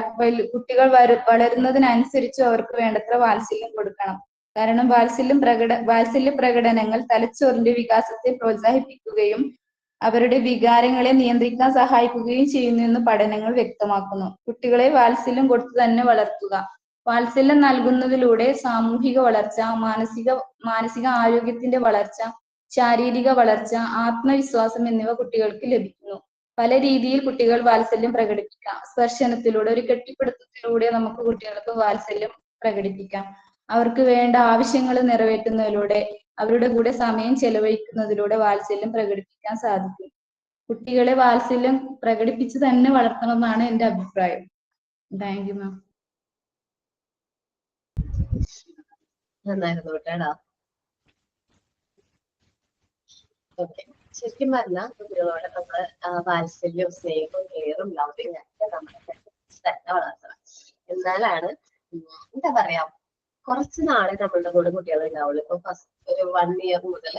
കുട്ടികൾ വളരുന്നതിനനുസരിച്ച് അവർക്ക് വേണ്ടത്ര വാത്സല്യം കൊടുക്കണം. കാരണം വാത്സല്യ പ്രകടനങ്ങൾ തലച്ചോറിന്റെ വികാസത്തെ പ്രോത്സാഹിപ്പിക്കുകയും അവരുടെ വികാരങ്ങളെ നിയന്ത്രിക്കാൻ സഹായിക്കുകയും ചെയ്യുന്നു എന്ന് പഠനങ്ങൾ വ്യക്തമാക്കുന്നു. കുട്ടികളെ വാത്സല്യം കൊടുത്തു തന്നെ വളർത്തുക. വാത്സല്യം നൽകുന്നതിലൂടെ സാമൂഹിക വളർച്ച, മാനസിക ആരോഗ്യത്തിന്റെ വളർച്ച, ശാരീരിക വളർച്ച, ആത്മവിശ്വാസം എന്നിവ കുട്ടികൾക്ക് ലഭിക്കുന്നു. പല രീതിയിൽ കുട്ടികൾ വാത്സല്യം പ്രകടിപ്പിക്കാം. സ്പർശനത്തിലൂടെ, ഒരു കെട്ടിപ്പിടുത്തത്തിലൂടെ നമുക്ക് കുട്ടികൾക്ക് വാത്സല്യം പ്രകടിപ്പിക്കാം. അവർക്ക് വേണ്ട ആവശ്യങ്ങൾ നിറവേറ്റുന്നതിലൂടെ, അവരുടെ കൂടെ സമയം ചെലവഴിക്കുന്നതിലൂടെ വാത്സല്യം പ്രകടിപ്പിക്കാൻ സാധിക്കും. കുട്ടികളെ വാത്സല്യം പ്രകടിപ്പിച്ച് തന്നെ വളർത്തണം എന്നാണ് എന്റെ അഭിപ്രായം. താങ്ക് യു മാം. നന്നായിരുന്നു കേട്ടാ. ഓക്കെ, ശരിക്കും പറഞ്ഞാൽ കുട്ടികളോട് നമ്മൾ വാത്സല്യവും സ്നേഹവും കെയറും ലവിങ് ഒക്കെ നമ്മൾ തന്നെ വളർത്തണം. എന്നാലാണ് എന്താ പറയാ, കുറച്ച് നാളെ നമ്മളുടെ കൂടെ കുട്ടികൾ ഉണ്ടാവുള്ളൂ. ഇപ്പൊ ഫസ്റ്റ് ഒരു 1 year മുതൽ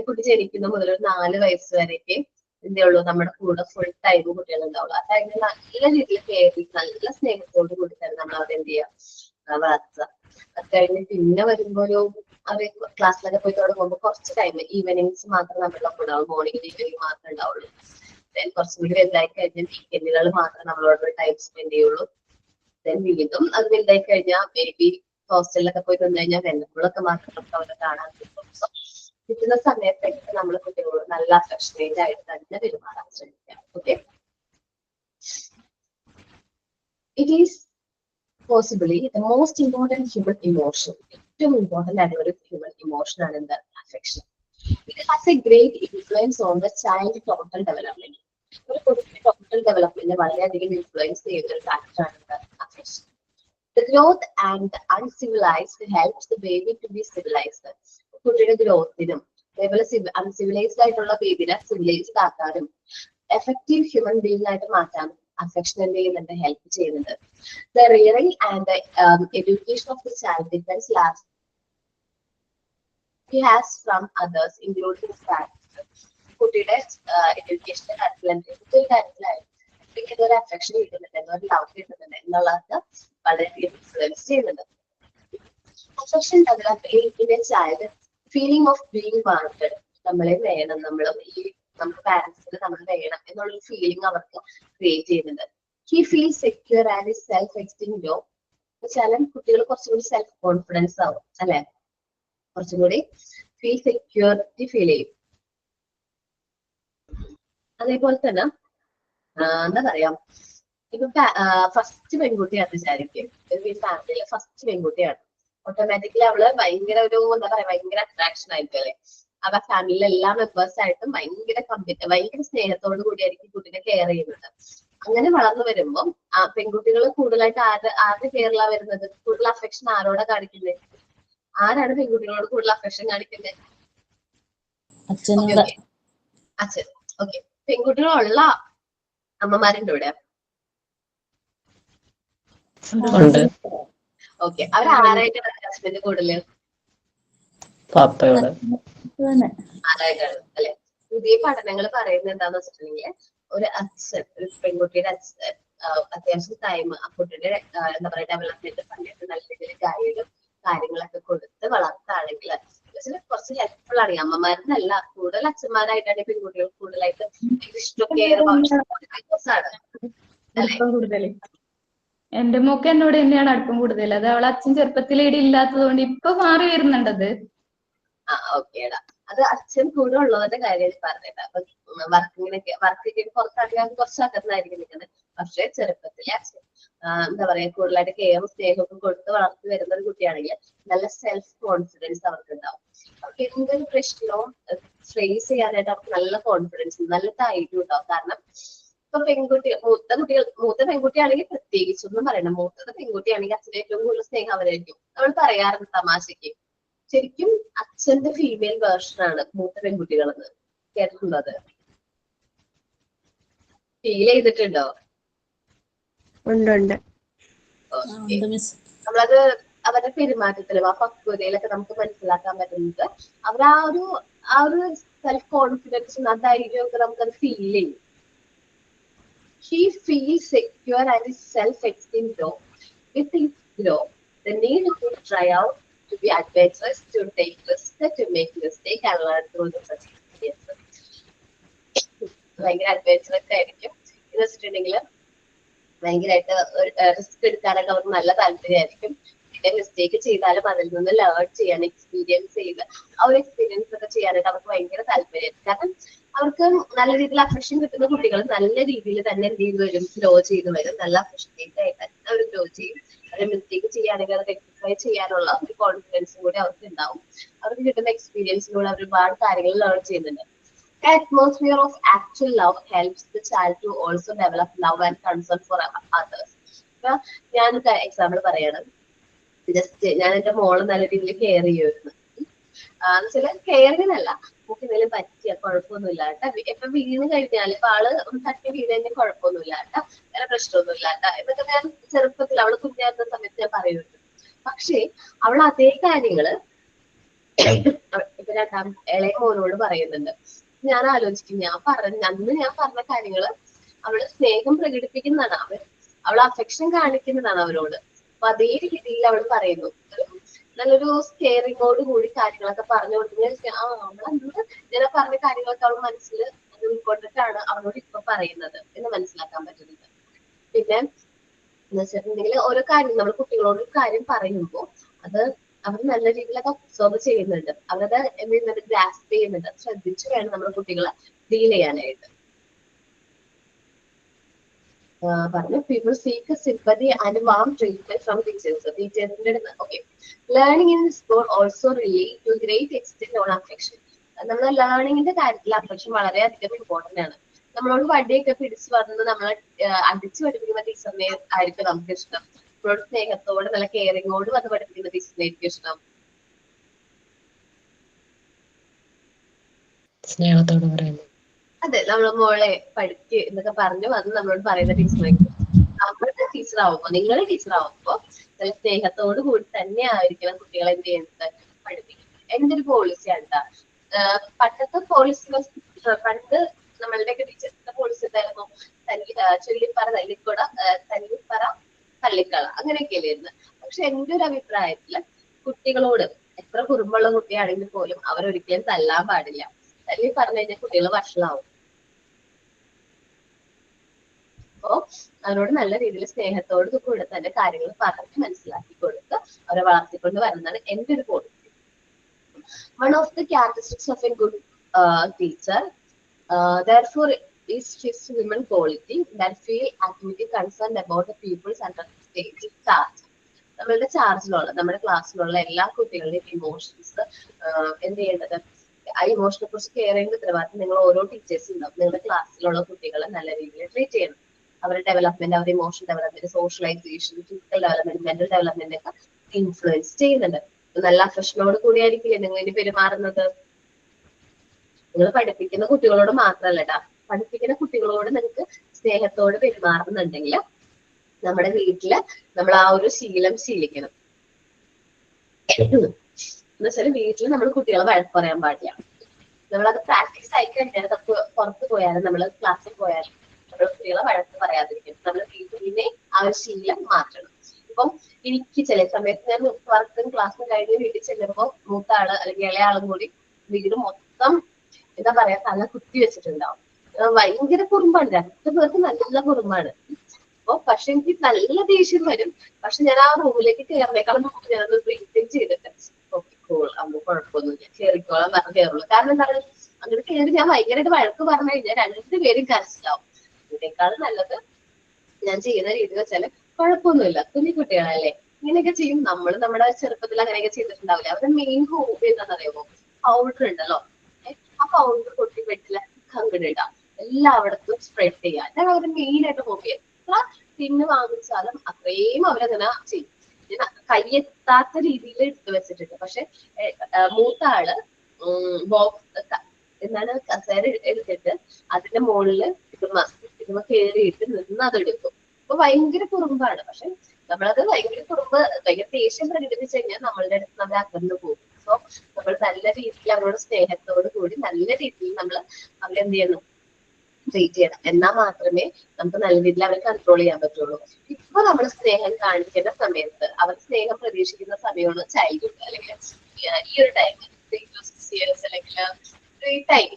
കുട്ടി ജനിക്കുന്ന മുതൽ ഒരു 4 വയസ്സ് വരെയൊക്കെ എന്തേ ഉള്ളൂ നമ്മുടെ കൂടെ ഫുൾ ടൈം കുട്ടികൾ ഉണ്ടാവുള്ളൂ. ആ ടൈമിൽ നല്ല രീതിയിൽ കെയർ ചെയ്ത് നല്ല സ്നേഹത്തോട് കൂടി തന്നെ നമ്മൾ അവിടെ എന്ത് ചെയ്യുക, വളർത്തുക. അത് കഴിഞ്ഞ് പിന്നെ വരുമ്പോ ഒരു അവർ ക്ലാസ്സിലൊക്കെ പോയി തുടങ്ങുമ്പോൾ കുറച്ച് ടൈം ഈവനിങ്സ് മാത്രം നമ്മളുടെ കൂടെ ആവും. മോർണിംഗ് ഈവനിങ് മാത്രമേ ഉണ്ടാവുള്ളൂ. ദെൻ കുറച്ചും കൂടി വലുതായി കഴിഞ്ഞാൽ വീക്കെൻഡുകൾ മാത്രമേ നമ്മളോട് ടൈം സ്പെൻഡ് ചെയ്യുള്ളൂ. ദെൻ വീണ്ടും അത് വലുതായി കഴിഞ്ഞാൽ മേ ബി ഹോസ്റ്റലിലൊക്കെ പോയി തന്നു കഴിഞ്ഞാൽ വെള്ളങ്ങളൊക്കെ മാത്രം നമുക്ക് അവരെ കാണാൻ കിട്ടും. സോ കിട്ടുന്ന സമയത്തേക്ക് നമ്മൾ കുട്ടികളോട് നല്ല അഫെക്ഷനേറ്റ് ആയിട്ട് തന്നെ പെരുമാറാൻ ശ്രമിക്കാം. Okay, it is possibly the most important human emotion. ഏറ്റവും ഇമ്പോർട്ടന്റ് ആയിട്ടുള്ള ഒരു ഹ്യൂമൻ ഇമോഷൻ ആണ് എന്താ, affection. It has A great influence on the child total development. ഒരു കുട്ടിയുടെ ടോട്ടൽ ഡെവലപ്മെന്റ് വളരെയധികം ഇൻഫ്ലുവൻസ് ചെയ്യുന്ന ഒരു ഫാക്ടറാണ് എന്താ, affection. The growth and the uncivilized helps the baby to be civilized. കുട്ടിയുടെ ഗ്രോത്തിനും അതേപോലെ അൺസിവിലൈസ്ഡ് ആയിട്ടുള്ള ബേബിനെ സിവിലൈസ്ഡ് ആക്കാനും എഫക്റ്റീവ് ഹ്യൂമൻ ബീയിങ് ആയിട്ട് മാറ്റാനും അഫെക്ഷൻ എന്ത് ചെയ്യുന്നുണ്ട്, ഹെൽപ്പ് ചെയ്യുന്നുണ്ട്. The rearing and the education of the child depends largely he has from others, including his parents. കുട്ടിയുടെ എഡ്യൂക്കേഷന്റെ കാര്യത്തിലായാലും കുട്ടിക്ക് ഒരു അഫെക്ഷൻ കിട്ടുന്നുണ്ട്, ഒരു ലവ് കിട്ടുന്നുണ്ട് എന്നുള്ളത് വളരെയധികം ഇൻഫ്ലുവൻസ് ചെയ്യുന്നുണ്ട്. Affection develop in A child feeling of being wanted. നമ്മളെ വേണം, നമ്മുടെ പാരന്റ്സിന് നമ്മൾ വേണം എന്നുള്ളൊരു ഫീലിംഗ് അവർക്ക് ക്രിയേറ്റ് ചെയ്യുന്നുണ്ട്. He feel secure and self esteem low. ചില കുട്ടികൾ കുറച്ചും കൂടി സെൽഫ് കോൺഫിഡൻസ് ആവും അല്ലെ, കുറച്ചും കൂടി ഫീൽ സെക്യൂരിറ്റി ഫീൽ ചെയ്യും. അതേപോലെ തന്നെ എന്താ പറയാ, ഇപ്പൊ ഫസ്റ്റ് പെൺകുട്ടിയാണ് വിചാരിക്കും, ഒരു ഫാമിലിയിലെ ഫസ്റ്റ് പെൺകുട്ടിയാണ്. ഓട്ടോമാറ്റിക്കലി അവള് ഭയങ്കര ഒരു എന്താ പറയാ, ഭയങ്കര അട്രാക്ഷൻ ആയിരിക്കും അല്ലെ. അവ ഫാമിലിയിലെ എല്ലാ മെമ്പേഴ്സ് ആയിട്ടും ഭയങ്കര സ്നേഹത്തോടു കൂടിയായിരിക്കും കുട്ടിനെ കെയർ ചെയ്യുന്നത്. അങ്ങനെ വളർന്നു വരുമ്പോൾ ആ പെൺകുട്ടികൾ കൂടുതലായിട്ട് ആരുടെ കെയറിലാ വരുന്നത്, കൂടുതൽ അഫെക്ഷൻ ആരോടാ കാണിക്കുന്നത്, ആരാണ് പെൺകുട്ടികളോട് കൂടുതൽ അഫെക്ഷൻ കാണിക്കുന്നത്? അച്ഛൻ. ഓക്കെ, പെൺകുട്ടികളുള്ള അമ്മമാരുണ്ട് ഇവിടെ. ഓക്കെ, അവരാരായിട്ടാണ് അറ്റാച്ച്മെന്റ് കൂടുതല്? ആരായിട്ടാണ് അല്ലെ. പുതിയ പഠനങ്ങൾ പറയുന്നത് എന്താന്ന് വെച്ചിട്ടുണ്ടെങ്കിൽ ഒരു അച്ഛൻ, ഒരു പെൺകുട്ടിയുടെ അച്ഛൻ അത്യാവശ്യം ടൈം ആ കുട്ടിയുടെ എന്താ പറയാ ഡെവലപ്മെന്റ് സമയത്ത് നല്ല രീതിയിൽ ഗൈഡും കാര്യങ്ങളൊക്കെ കൊടുത്ത് വളർത്താണെങ്കിൽ കുറച്ച് ഹെൽപ്ഫുൾ ആണ്. അമ്മമാരെന്നല്ല, കൂടുതൽ അച്ഛന്മാരായിട്ടാണ് പെൺകുട്ടികൾ കൂടുതലായിട്ട് ഇഷ്ടമൊക്കെ കൂടുതൽ. എന്റെ മോക്ക് എന്നോട് തന്നെയാണ് അടുപ്പം കൂടുതൽ. അത് അവളെ അച്ഛൻ ചെറുപ്പത്തിലേ ഇല്ലാത്തത് കൊണ്ട് ഇപ്പൊ മാറി വരുന്നുണ്ടത്. ആ ഓക്കേടാ, അത് അച്ഛൻ കൂടെ ഉള്ളവരുടെ കാര്യം പറഞ്ഞിട്ടാ. വർക്ക് പുറത്താണെങ്കിൽ കുറച്ച് അകന്നായിരിക്കും നിൽക്കുന്നത്. പക്ഷെ ചെറുപ്പത്തിലെ അച്ഛൻ എന്താ പറയാ കൂടുതലായിട്ട് കെയറും സ്നേഹവും കൊടുത്ത് വളർത്തി വരുന്ന ഒരു കുട്ടിയാണെങ്കിൽ നല്ല സെൽഫ് കോൺഫിഡൻസ് അവർക്ക് ഉണ്ടാവും. അവർക്ക് എന്തൊരു പ്രശ്നവും ഫേസ് ചെയ്യാനായിട്ട് അവർക്ക് നല്ല കോൺഫിഡൻസ്, നല്ല ധൈര്യം ഉണ്ടാവും. കാരണം ഇപ്പൊ മൂത്ത പെൺകുട്ടിയാണെങ്കിൽ പ്രത്യേകിച്ച് ഒന്നും പറയണം. മൂത്തത് പെൺകുട്ടിയാണെങ്കിൽ അച്ഛൻ്റെ ഏറ്റവും കൂടുതൽ സ്നേഹം അവരായിരിക്കും. നമ്മൾ പറയാറുണ്ട് തമാശക്ക്, ശരിക്കും അച്ഛന്റെ ഫീമെയിൽ വേർഷനാണ് മൂത്ത പെൺകുട്ടികളെന്ന്. കേട്ടിട്ടുണ്ടോ? അത് ഫീൽ ചെയ്തിട്ടുണ്ടോ? നമ്മളത് അവരുടെ പെരുമാറ്റത്തിലും ആ പക്വതയിലൊക്കെ നമുക്ക് മനസ്സിലാക്കാൻ പറ്റുന്നത് അവർ ആ ഒരു സെൽഫ് കോൺഫിഡൻസും ആ ധൈര്യമൊക്കെ നമുക്കത് ഫീൽ ചെയ്യും. He feels secure and his self-esteem low. With his low, the need to try out to be adventurous, to take risks, to make mistakes and learn through the experiences. ഭയങ്കര adventure ഒക്കെ ആയിരിക്കും എന്ന് വെച്ചിട്ടുണ്ടെങ്കിൽ ഭയങ്കരമായിട്ട് risk എടുക്കാനൊക്കെ അവർക്ക് നല്ല താല്പര്യമായിരിക്കും. പിന്നെ മിസ്റ്റേക്ക് ചെയ്താലും അതിൽ നിന്ന് ലേൺ ചെയ്യാൻ എക്സ്പീരിയൻസ് ചെയ്ത് ആ ഒരു എക്സ്പീരിയൻസ് ഒക്കെ ചെയ്യാനായിട്ട് അവർക്ക് ഭയങ്കര താല്പര്യമായിരിക്കും. കാരണം അവർക്ക് നല്ല രീതിയിൽ അഫെക്ഷൻ കിട്ടുന്ന കുട്ടികൾ നല്ല രീതിയിൽ തന്നെ എന്ത് ചെയ്ത് വരും, ഗ്രോ ചെയ്ത് വരും. നല്ല അഫെക്ഷനേറ്റ് ആയിട്ട് തന്നെ അവർ ഗ്രോ ചെയ്യും. അവർ മിസ്റ്റേക്ക് ചെയ്യുകയാണെങ്കിൽ അത് റെക്ടിഫൈ ചെയ്യാനുള്ള ഒരു കോൺഫിഡൻസും കൂടി അവർക്ക് ഉണ്ടാവും. അവർക്ക് കിട്ടുന്ന എക്സ്പീരിയൻസിലൂടെ അവർ ഒരുപാട് കാര്യങ്ങൾ ലേൺ ചെയ്യുന്നുണ്ട്. Atmosphere of actual love helps the child to also develop love and concern for others. ഞാൻ എക്സാമ്പിൾ പറയണം. ജസ്റ്റ് ഞാൻ എന്റെ മോള് നല്ല രീതിയിൽ കെയർ ചെയ്യുമായിരുന്നു. ചില കെയറിനല്ല, നമുക്ക് എന്തെങ്കിലും പറ്റിയ കുഴപ്പമൊന്നുമില്ല കേട്ടോ. ഇപ്പൊ വീണ് കഴിഞ്ഞാൽ ഇപ്പൊ ആള് തട്ടി വീണ് കഴിഞ്ഞാൽ കുഴപ്പമൊന്നുമില്ല കേട്ടോ, വേറെ പ്രശ്നമൊന്നുമില്ല കേട്ടോ എന്നൊക്കെ ഞാൻ ചെറുപ്പത്തിൽ അവള് കുഞ്ഞായിരുന്ന സമയത്ത് ഞാൻ പറയുന്നുണ്ട്. പക്ഷേ അവൾ അതേ കാര്യങ്ങള് ഇപ്പൊ രണ്ടാം ഇളയ മോനോട് പറയുന്നുണ്ട്. ഞാൻ ആലോചിക്കും, അന്ന് ഞാൻ പറഞ്ഞ കാര്യങ്ങള് അവള് സ്നേഹം പ്രകടിപ്പിക്കുന്നതാണ്, അവൾ അഫെക്ഷൻ കാണിക്കുന്നതാണ് അവരോട്. അപ്പൊ അതേ രീതിയിൽ അവൾ പറയുന്നു. നല്ലൊരു കെയറിങ്ങോട് കൂടി കാര്യങ്ങളൊക്കെ പറഞ്ഞു കൊടുക്കുന്നത്. അവളന്ന് ഞാൻ പറഞ്ഞ കാര്യങ്ങളൊക്കെ അവൾ മനസ്സിൽ അത് ഉൾക്കൊണ്ടിട്ടാണ് അവളോട് ഇപ്പൊ പറയുന്നത് എന്ന് മനസ്സിലാക്കാൻ പറ്റുന്നത്. പിന്നെ എന്ന് വെച്ചിട്ടുണ്ടെങ്കിൽ ഓരോ കാര്യം നമ്മൾ കുട്ടികളോട് കാര്യം പറയുമ്പോൾ അത് അവർ നല്ല രീതിയിലൊക്കെ ഒബ്സർവ് ചെയ്യുന്നുണ്ട്, അവരത് എന്ത് ഗ്രാസ്പ് ചെയ്യുന്നുണ്ട്. ശ്രദ്ധിച്ചു വേണം നമ്മുടെ കുട്ടികളെ ഡീൽ ചെയ്യാനായിട്ട്. പറഞ്ഞു people seek sympathy and warm treatment from teachers. Okay. Learning in school also relate to great extent on affection. നമ്മൾ ലേണിംഗിന്റെ കാര്യത്തിൽ അഫെക്ഷൻ വളരെയധികം ഇമ്പോർട്ടന്റ് ആണ്. നമ്മളോട് വടിയൊക്കെ പിടിച്ചു വന്ന് നമ്മളെ അടിച്ചു പഠിപ്പിക്കുന്ന ടീച്ചറിനെ ആയിരിക്കും നമുക്ക് ഇഷ്ടം. നമ്മളോട് സ്നേഹത്തോട് നല്ല കെയറിങ്ങോട് വന്ന് പഠിപ്പിക്കുന്ന ടീച്ചറിനെ ആയിരിക്കും ഇഷ്ടം. സ്നേഹത്തോട് പറയുന്നത്. അതെ, നമ്മളെ മോളെ പഠിക്ക് എന്നൊക്കെ പറഞ്ഞു വന്ന് നമ്മളോട് പറയുന്ന ടീച്ചറായിരിക്കും. നമ്മളുടെ ടീച്ചറാവുമ്പോ, നിങ്ങളുടെ ടീച്ചറാവുമ്പോ നല്ല സ്നേഹത്തോട് കൂടി തന്നെ ആയിരിക്കണം കുട്ടികളെ എന്ത് ചെയ്യുന്നത്, പഠിപ്പിക്കുന്നത്. എന്റെ ഒരു പോളിസിയാണ് കേട്ടോ. പണ്ടത്തെ പോളിസികൾ, പണ്ട് നമ്മളുടെയൊക്കെ ടീച്ചേഴ്സിന്റെ പോളിസി എന്തായിരുന്നു, ചൊല്ലിപ്പറ തല്ലിക്കൊട, തല്ലിപ്പറ തള്ളിക്കള, അങ്ങനെയൊക്കെ അല്ലായിരുന്നു. പക്ഷെ എന്റെ ഒരു അഭിപ്രായത്തില് കുട്ടികളോട് എത്ര കുറുമ്പുള്ള കുട്ടിയാണെങ്കിൽ പോലും അവരൊരിക്കലും തല്ലാൻ പാടില്ല. തല്ലി പറഞ്ഞു കഴിഞ്ഞാൽ കുട്ടികൾ വഷളാവും. അപ്പോ അവരോട് നല്ല രീതിയിൽ സ്നേഹത്തോട് കൂടെ തന്നെ കാര്യങ്ങൾ പറഞ്ഞ് മനസ്സിലാക്കി കൊടുത്ത് അവരെ വളർത്തിക്കൊണ്ട് വരുന്നതാണ് എന്റെ ഒരു policy. One of the characteristics of a good teacher, therefore, is his human quality that feel actively concerned about the pupils under the stage charge. നമ്മളുടെ ചാർജിലുള്ള, നമ്മുടെ ക്ലാസ്സിലുള്ള എല്ലാ കുട്ടികളുടെയും ഇമോഷൻസ് എന്ത് ചെയ്യേണ്ടത്, ആ ഇമോഷനെ കുറിച്ച് കെയർ ചെയ്യുന്ന ഉത്തരവാദിത്തം നിങ്ങൾ ഓരോ ടീച്ചേഴ്സും ഉണ്ടാവും. നിങ്ങളുടെ ക്ലാസ്സിലുള്ള കുട്ടികളെ നല്ല രീതിയിൽ ട്രീറ്റ് ചെയ്യണം. അവരുടെ ഡെവലപ്മെന്റ്, അവരുടെ emotion development, socialisation, physical development, mental development ഒക്കെ ഇൻഫ്ലുവൻസ് ചെയ്യുന്നുണ്ട്. നല്ല അഫെക്ഷനോട് കൂടിയായിരിക്കില്ലേ നിങ്ങൾ ഇനി പെരുമാറുന്നത്. നിങ്ങൾ പഠിപ്പിക്കുന്ന കുട്ടികളോട് മാത്രമല്ല കേട്ടാ, പഠിപ്പിക്കുന്ന കുട്ടികളോട് നിങ്ങൾക്ക് സ്നേഹത്തോട് പെരുമാറുന്നുണ്ടെങ്കിൽ നമ്മുടെ വീട്ടില് നമ്മൾ ആ ഒരു ശീലം ശീലിക്കണം. എന്നുവെച്ചാൽ വീട്ടിൽ നമ്മൾ കുട്ടികളെ വഴക്ക് പറയാൻ പാടില്ല. നമ്മളത് പ്രാക്ടീസ് ആയി കഴിഞ്ഞാൽ പുറത്ത് പോയാലും നമ്മൾ ക്ലാസ്സിൽ പോയാലും നമ്മൾ കുട്ടികളെ വഴക്ക് പറയാതിരിക്കണം. നമ്മൾ വീട്ടിലെ ആ ഒരു ശീലം മാറ്റണം. ഇപ്പം എനിക്ക് ചില സമയത്ത് ഞാൻ വർക്കും ക്ലാസ്സും കഴിഞ്ഞ് വീട്ടിൽ ചെല്ലുമ്പോൾ മൂത്ത ആള് അല്ലെങ്കിൽ ഇളയ ആളും കൂടി വീട് മൊത്തം എന്താ പറയാ തല കുത്തി വെച്ചിട്ടുണ്ടാവും. ഭയങ്കര കുറുമ്പാണ്, രണ്ടു പേർക്ക് നല്ല കുറുമ്പാണ്. അപ്പൊ പക്ഷെ എനിക്ക് നല്ല ദേഷ്യം വരും. പക്ഷെ ഞാൻ ആ റൂമിലേക്ക് കയറിനേക്കാളും മുമ്പ് ഞാനത് ബ്രീത്തിങ് ചെയ്തിട്ട് ഓക്കെ കൂൾ, അമ്മ കുഴപ്പമൊന്നുമില്ല, കയറിക്കോളാൻ പറഞ്ഞ് കയറുള്ളൂ. കാരണം എന്താണ്, അങ്ങനെ കയറി ഞാൻ ഭയങ്കരമായിട്ട് വഴക്ക് പറഞ്ഞു കഴിഞ്ഞാൽ രണ്ടുപേരും കരച്ചിലാവും. ഇതിനേക്കാളും നല്ലത് ഞാൻ ചെയ്യുന്ന രീതി വെച്ചാല് കുഴപ്പമൊന്നുമില്ല, കുഞ്ഞു കുട്ടികളല്ലേ, ഇങ്ങനെയൊക്കെ ചെയ്യും. നമ്മൾ നമ്മുടെ ചെറുപ്പത്തിൽ അങ്ങനെയൊക്കെ ചെയ്തിട്ടുണ്ടാവില്ല. അവരുടെ മെയിൻ ഹോബി എന്താണെന്ന് അറിയാമോ, പൗഡർ ഉണ്ടല്ലോ, ആ പൗഡർ കൊട്ടി വെട്ടില്ല കങ്ങിടാം, എല്ലായിടത്തും സ്പ്രെഡ് ചെയ്യാം. അതാണ് അവരുടെ മെയിൻ ആയിട്ട് ഹോബി. എത്ര തിന്ന് വാങ്ങിച്ചാലും അത്രയും അവരങ്ങനെ ചെയ്യും. കയ്യെത്താത്ത രീതിയിൽ എടുത്തു വെച്ചിട്ടുണ്ട്. പക്ഷെ മൂത്ത ആള് ബോക്സ് എന്താണ് കസേര എടുത്തിട്ട് അതിന്റെ മുകളില് ഇതുമ കയറിയിട്ട് നിന്ന് അതെടുക്കും. അപ്പൊ ഭയങ്കര കുറുമ്പാണ്. പക്ഷെ നമ്മളത് ഭയങ്കര ദേഷ്യം പ്രകടിപ്പിച്ചു കഴിഞ്ഞാൽ നമ്മളുടെ അടുത്ത് നമ്മൾ അകന്നു പോകും. സോ നമ്മൾ നല്ല രീതിയിൽ അവരോട് സ്നേഹത്തോട് കൂടി നല്ല രീതിയിൽ നമ്മൾ അവരെന്ത് ചെയ്യണം, ട്രീറ്റ് ചെയ്യണം. എന്നാൽ മാത്രമേ നമുക്ക് നല്ല രീതിയിൽ അവരെ കൺട്രോൾ ചെയ്യാൻ പറ്റുള്ളൂ. ഇപ്പൊ നമ്മൾ സ്നേഹം കാണിക്കുന്ന സമയത്ത് അവർ സ്നേഹം പ്രതീക്ഷിക്കുന്ന സമയമാണ് ചൈൽഡ്ഹുഡ്, അല്ലെങ്കിൽ ഈ ഒരു ടൈം 3 to 6 years അല്ലെങ്കിൽ ഈ ടൈം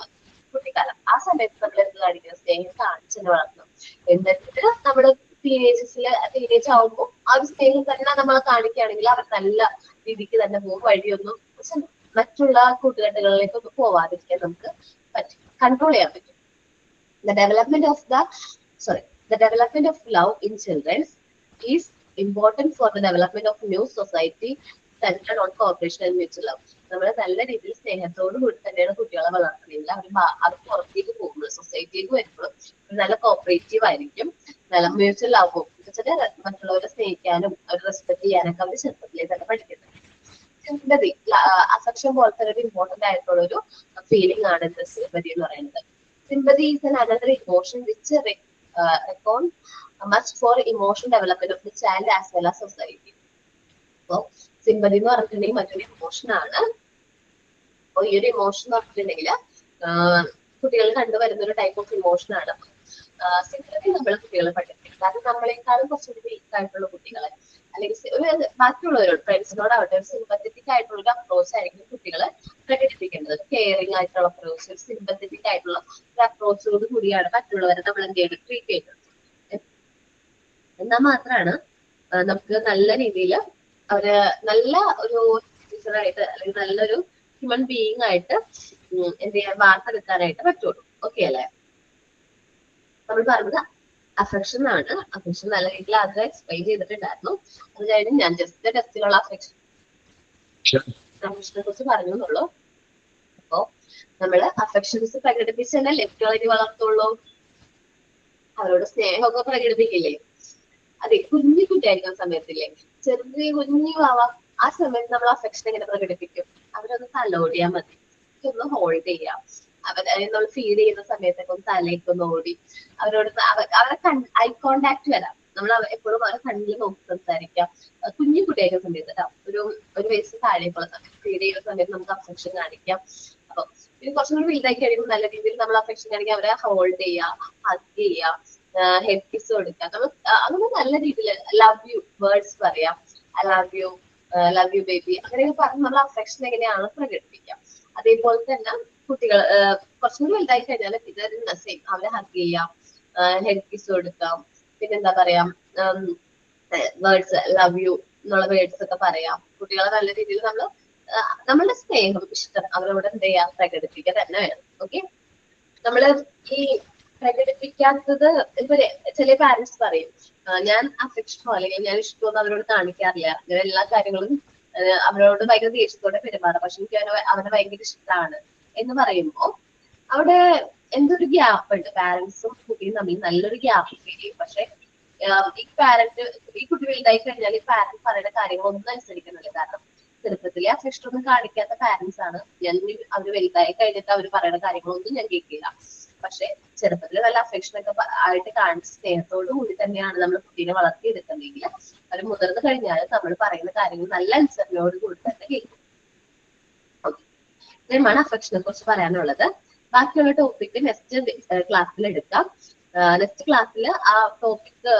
കുട്ടിക്കാലം. ആ സമയത്ത് നമ്മൾ എന്ത് കാണിക്കണം? സ്നേഹം കാണിച്ചെന്ന് വളർത്തണം. എന്നിട്ട് നമ്മുടെ ടീനേജ് ആവുമ്പോൾ ആ ഒരു സ്നേഹം തന്നെ നമ്മൾ കാണിക്കുകയാണെങ്കിൽ അവർ നല്ല രീതിക്ക് തന്നെ പോകും. വഴിയൊന്നും മറ്റുള്ള കൂട്ടുകെട്ടുകളിലേക്കൊന്നും പോവാതിരിക്കാൻ നമുക്ക് പറ്റും, കൺട്രോൾ ചെയ്യാൻ പറ്റും. The development of love in children is important for the development of new society centered on cooperation and mutual love. നമ്മൾ നല്ല രീതിയിൽ സ്നേഹത്തോടു കൂടി തന്നെയാണ് കുട്ടികളെ വളർത്തുന്നില്ല. അവർ പുറത്തേക്ക് പോകുമ്പോൾ സൊസൈറ്റിക്ക് വരുമ്പോൾ നല്ല കോപ്പറേറ്റീവ് ആയിരിക്കും, നല്ല മ്യൂച്വൽ ലവും മറ്റുള്ളവരെ സ്നേഹിക്കാനും അവർ റെസ്പെക്ട് ചെയ്യാനൊക്കെ അവർ ചെറുപ്പത്തിലേക്ക് തന്നെ പഠിക്കുന്നത്. സിമ്പതി, അഫെക്ഷൻ പോലത്തെ ഒരു ഇമ്പോർട്ടന്റ് ആയിട്ടുള്ള ഒരു ഫീലിംഗ് ആണ് ഇത് സിമ്പതി എന്ന് പറയുന്നത്. Sympathy is another emotion which reckon much for emotional development of the child as well as society. So, sympathy എന്ന് പറഞ്ഞിട്ടുണ്ടെങ്കിൽ മറ്റൊരു ഇമോഷൻ ആണ്. അപ്പോൾ ഈ ഒരു ഇമോഷൻ എന്ന് പറഞ്ഞിട്ടുണ്ടെങ്കിൽ കുട്ടികൾ കണ്ടുവരുന്ന ഒരു ടൈപ്പ് ഓഫ് ഇമോഷൻ ആണ്. സിമ്പതി നമ്മൾ കുട്ടികളെ പഠിപ്പിക്കും. കാരണം നമ്മളെക്കാളും കുറച്ചുകൂടി വീക്ക് ആയിട്ടുള്ള കുട്ടികളെ അല്ലെങ്കിൽ ഒരു ബാക്കിയുള്ളവരോട് ഫ്രണ്ട്സിനോടാവട്ടെ ഒരു സിമ്പത്തറ്റിക് ആയിട്ടുള്ള ഒരു അപ്രോച്ച് ആയിരിക്കും കുട്ടികളെ പ്രകടിപ്പിക്കേണ്ടത്. കെയറിംഗ് ആയിട്ടുള്ള അപ്രോച്ച്, ഒരു സിമ്പത്തറ്റിക് ആയിട്ടുള്ള ഒരു അപ്രോച്ചോട് കൂടിയാണ് മറ്റുള്ളവരെ നമ്മൾ എന്ത് ചെയ്യുന്നത്? ട്രീറ്റ് ചെയ്യുന്നത്. എന്നാൽ മാത്രമാണ് നമുക്ക് നല്ല രീതിയിൽ അവര് നല്ല ഒരു ടീച്ചറായിട്ട് അല്ലെങ്കിൽ നല്ലൊരു ഹ്യൂമൻ ബീയിങ് ആയിട്ട് എന്ത് ചെയ്യാൻ വാർത്തെടുക്കാനായിട്ട് പറ്റുള്ളൂ. ഓക്കെ അല്ലേ? നമ്മൾ പറഞ്ഞത് അഫെക്ഷൻ ആണ്. അഫെക്ഷൻ നല്ല രീതിയിൽ അത് എക്സ്പ്ലെയിൻ ചെയ്തിട്ടുണ്ടായിരുന്നു. അത് കഴിഞ്ഞ് ഞാൻ ജസ്റ്റ് ടെസ്റ്റിലുള്ള അഫെക്ഷനെ കുറിച്ച് പറഞ്ഞു എന്നുള്ളൂ. അപ്പോ നമ്മള് അഫെക്ഷൻസ് പ്രകടിപ്പിച്ചല്ലേ കുട്ടികളെ വളർത്തുള്ളൂ. അവരോട് സ്നേഹമൊക്കെ പ്രകടിപ്പിക്കില്ലേ? അതെ, കുഞ്ഞു കുട്ടിയായിരിക്കുന്ന സമയത്തില്ലേ, ചെറിയ കുഞ്ഞു ആവാം, ആ സമയത്ത് നമ്മൾ അഫെക്ഷൻ എങ്ങനെ പ്രകടിപ്പിക്കും? അവരൊന്ന് തലോടിയാൽ മതി, ഒന്ന് ഹോൾഡ് ചെയ്യാം. നമ്മൾ ഫീഡ് ചെയ്യുന്ന സമയത്തൊക്കെ ഒന്ന് തലയൊക്കെ ഒന്ന് ഓടി അവരോട് അവരെ ഐ കോണ്ടാക്ട് വരാം. നമ്മൾ എപ്പോഴും അവരെ കണ്ണിൽ നോക്കി സംസാരിക്കാം. കുഞ്ഞു കുട്ടിയായ സമയത്ത് ഒരു വയസ്സ് താഴേക്കുള്ള സമയത്ത് ഫീഡ് ചെയ്യുന്ന സമയത്ത് നമുക്ക് അഫെക്ഷൻ കാണിക്കാം. അപ്പൊ ഇത് കുറച്ചും കൂടി വലുതാക്കി കഴിയുമ്പോൾ നല്ല രീതിയിൽ നമ്മൾ അഫെക്ഷൻ കാണിക്കാം. അവരെ ഹോൾഡ് ചെയ്യാം, ഹഗ് ചെയ്യാം, ഹെഡ് കിസ് കൊടുക്കാം. നമ്മൾ അങ്ങനെ നല്ല രീതിയിൽ ലവ് യു വേർഡ്സ് പറയാം. ഐ ലവ് യു ബേബി, അങ്ങനെയൊക്കെ പറഞ്ഞ് നമ്മൾ അഫെക്ഷൻ എങ്ങനെയാണ് പ്രകടിപ്പിക്കാം. അതേപോലെ തന്നെ കുട്ടികൾ കുറച്ചുകൂടി വലുതായി കഴിഞ്ഞാൽ ഇത് സെയിം, അവരെ ഹഗ് ചെയ്യാം, ഹെഡ് കിസ് കൊടുക്കാം. പിന്നെന്താ പറയാ, വേർഡ്സ് ലവ് യു എന്നുള്ള വേർഡ്സ് ഒക്കെ പറയാം. കുട്ടികളെ നല്ല രീതിയിൽ നമ്മളുടെ സ്നേഹം, ഇഷ്ടം അവരോട് എന്ത് ചെയ്യാം? പ്രകടിപ്പിക്കുക തന്നെ വേണം. ഓക്കെ, നമ്മള് ഈ പ്രകടിപ്പിക്കാത്തത് ഇപ്പൊ ചില പാരന്റ്സ് പറയും, ഞാൻ അഫെക്ഷനോ അല്ലെങ്കിൽ ഞാൻ ഇഷ്ടമൊന്നും അവരോട് കാണിക്കാറില്ല, അങ്ങനെ എല്ലാ കാര്യങ്ങളും അവരോട് ഭയങ്കര ദേഷ്യത്തോടെ പെരുമാറാം, പക്ഷെ എനിക്ക് അവനെ ഭയങ്കര ഇഷ്ടമാണ് എന്ന് പറയുമ്പോൾ അവിടെ എന്തൊരു ഗ്യാപ്പ് ഉണ്ട്. പാരന്റ്സും കുട്ടിയും തമ്മിൽ നല്ലൊരു ഗ്യാപ്പ് ഫീൽ ചെയ്യും. പക്ഷെ ഈ കുട്ടി വലുതായി കഴിഞ്ഞാൽ ഈ പാരന്റ് പറയുന്ന കാര്യങ്ങളൊന്നും അനുസരിക്കുന്നില്ല. കാരണം ചെറുപ്പത്തിലെ അഫെക്ഷൻ ഒന്നും കാണിക്കാത്ത പാരന്റ്സ് ആണ്. അവര് വലുതായി കഴിഞ്ഞിട്ട് അവർ പറയുന്ന കാര്യങ്ങളൊന്നും ഞാൻ കേൾക്കില്ല. പക്ഷെ ചെറുപ്പത്തിൽ നല്ല അഫെക്ഷൻ ഒക്കെ ആയിട്ട് കാണിച്ച് സ്നേഹത്തോടു കൂടി തന്നെയാണ് നമ്മൾ കുട്ടീനെ വളർത്തിയെടുക്കുന്നതെങ്കിൽ അവർ മുതിർന്നു കഴിഞ്ഞാൽ നമ്മൾ പറയുന്ന കാര്യങ്ങൾ നല്ല അനുസരണയോട് കൂടി തന്നെ കേൾക്കും. ഇതാണ് അഫെക്ഷനെ കുറിച്ച് പറയാനുള്ളത്. ബാക്കിയുള്ള ടോപ്പിക് നെക്സ്റ്റ് ക്ലാസ്സിൽ എടുക്കാം. നെക്സ്റ്റ് ക്ലാസ്സിൽ ആ ടോപ്പിക്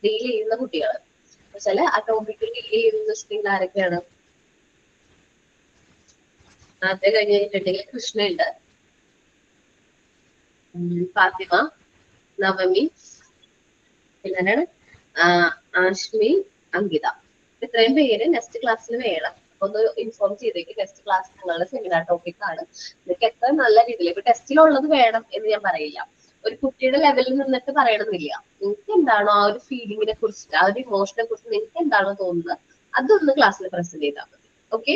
ഡീൽ ചെയ്യുന്ന കുട്ടികൾ വെച്ചാല് ആ ടോപ്പിക് ഡീൽ ചെയ്യുന്ന ആരൊക്കെയാണ്? അത് കഴിഞ്ഞ് കഴിഞ്ഞിട്ടുണ്ടെങ്കിൽ കൃഷ്ണ ഉണ്ട്, ഫാത്തിമ, നവമി, പിന്നെ ആഷ്മി, അങ്കിത. ഇത്രയും പേര് നെക്സ്റ്റ് ക്ലാസ്സിൽ വേണം. ഒന്ന് ഇൻഫോം ചെയ്തേക്ക്. നെക്സ്റ്റ് ക്ലാസ് നിങ്ങളുടെ സെമിനാർ ടോപ്പിക് ആണ്. നിങ്ങൾക്ക് എത്ര നല്ല രീതിയിൽ ഇപ്പൊ ടെസ്റ്റിലുള്ളത് വേണം എന്ന് ഞാൻ പറയില്ല. ഒരു കുട്ടിയുടെ ലെവലിൽ നിന്നിട്ട് പറയണമെന്നില്ല. നിങ്ങൾക്ക് എന്താണോ ആ ഒരു ഫീലിങ്ങിനെ കുറിച്ചിട്ട്, ആ ഒരു ഇമോഷനെ കുറിച്ച് നിങ്ങൾക്ക് എന്താണോ തോന്നുന്നത് അതൊന്ന് ക്ലാസ്സിൽ പ്രസന്റ് ചെയ്താൽ മതി. Okay,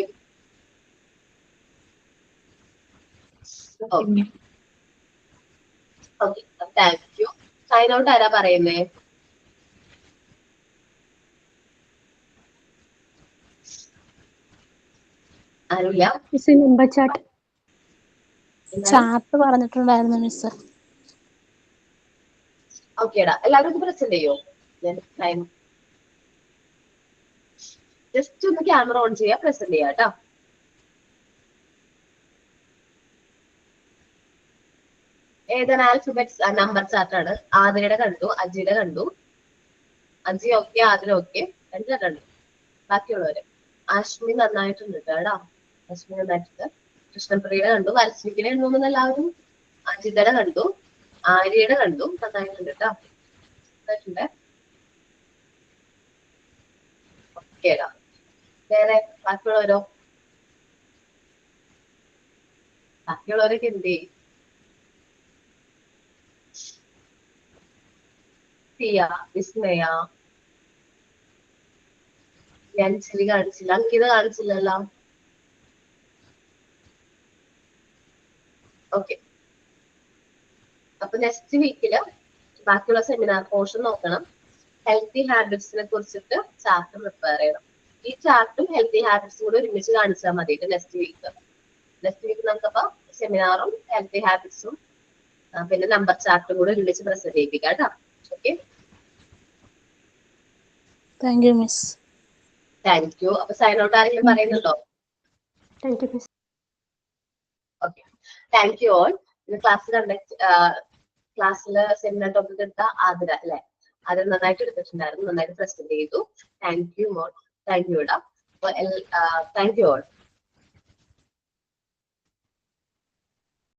thank you. Sign out ആരാ പറയുന്നേ? ആരുമില്ല. ചാർട്ട് പറഞ്ഞിട്ടുണ്ടായിരുന്നു മിസ്. ഓക്കേടാ, എല്ലാവരും പ്രസന്റ് ചെയ്യോ? ജസ്റ്റ് ഒന്ന് ക്യാമറ ഓൺ ചെയ്യാ, പ്രസന്റ് ചെയ്യാം കേട്ടോ. ഏതാണ് ആൽഫബറ്റ്സ് നമ്പർ ചാർട്ട് ആണ്. ആതിരയുടെ കണ്ടു, അജിയുടെ കണ്ടു. അജി ഓക്കെ, ആതിര ഓക്കെ, രണ്ടുപേരും കണ്ടു. ബാക്കിയുള്ളവര് ആശ്മി നന്നായിട്ടുണ്ട് കേട്ടോ. ആശ്മി നന്നായിട്ടുണ്ട്. കൃഷ്ണപ്രിയയുടെ കണ്ടു, വരശ്മിക്കിനെ കണ്ടു എല്ലാവരും. അജിതയുടെ കണ്ടു, ആര്യയുടെ കണ്ടു, നന്നായിട്ടുണ്ട് കേട്ടോ. നന്നായിട്ടുണ്ട്. ഓക്കേടാ. വേറെ ബാക്കിയുള്ളവരോ? ബാക്കിയുള്ളവരൊക്കെ എന്തേ? സിയ, വിസ്മയ, അഞ്ജലി കാണിച്ചില്ല, അങ്കിത കാണിച്ചില്ലല്ലോ. ഓക്കെ, അപ്പൊ നെക്സ്റ്റ് വീക്കില് ബാക്കിയുള്ള സെമിനാർ പോർഷൻ നോക്കണം. ഹെൽത്തി ഹാബിറ്റ്സിനെ കുറിച്ചിട്ട് ചാർട്ട് പ്രിപ്പയർ ചെയ്യണം. ഈ ചാർട്ടും ഹെൽത്തി ഹാബിറ്റ്സും കൂടെ ഒരുമിച്ച് കാണിച്ചാൽ മതി നെക്സ്റ്റ് വീക്ക്. നെക്സ്റ്റ് വീക്ക് നമുക്കപ്പോ സെമിനാറും ഹെൽത്തി ഹാബിറ്റ്സും പിന്നെ നമ്പർ ചാർട്ടും കൂടെ ഒരുമിച്ച് പ്രസന്റ് ചെയ്യിപ്പിക്കാം കേട്ടോ. Okay, thank you miss. Thank you. അപ്പൊ സൈൻ ഔട്ട് ആരെങ്കിലും പറയുന്നുണ്ടോ? Thank you miss. Okay, thank you all. ക്ലാസ്സിൽ സെമിനാർ ടോപ്പിക് എടുത്ത ആതിര അല്ലെ, അത് നന്നായിട്ട് എടുത്തിട്ടുണ്ടായിരുന്നു, നന്നായിട്ട് പ്രസന്റ് ചെയ്തു. താങ്ക് യു മോൾ, താങ്ക് യു ഇടാം. Thank you all.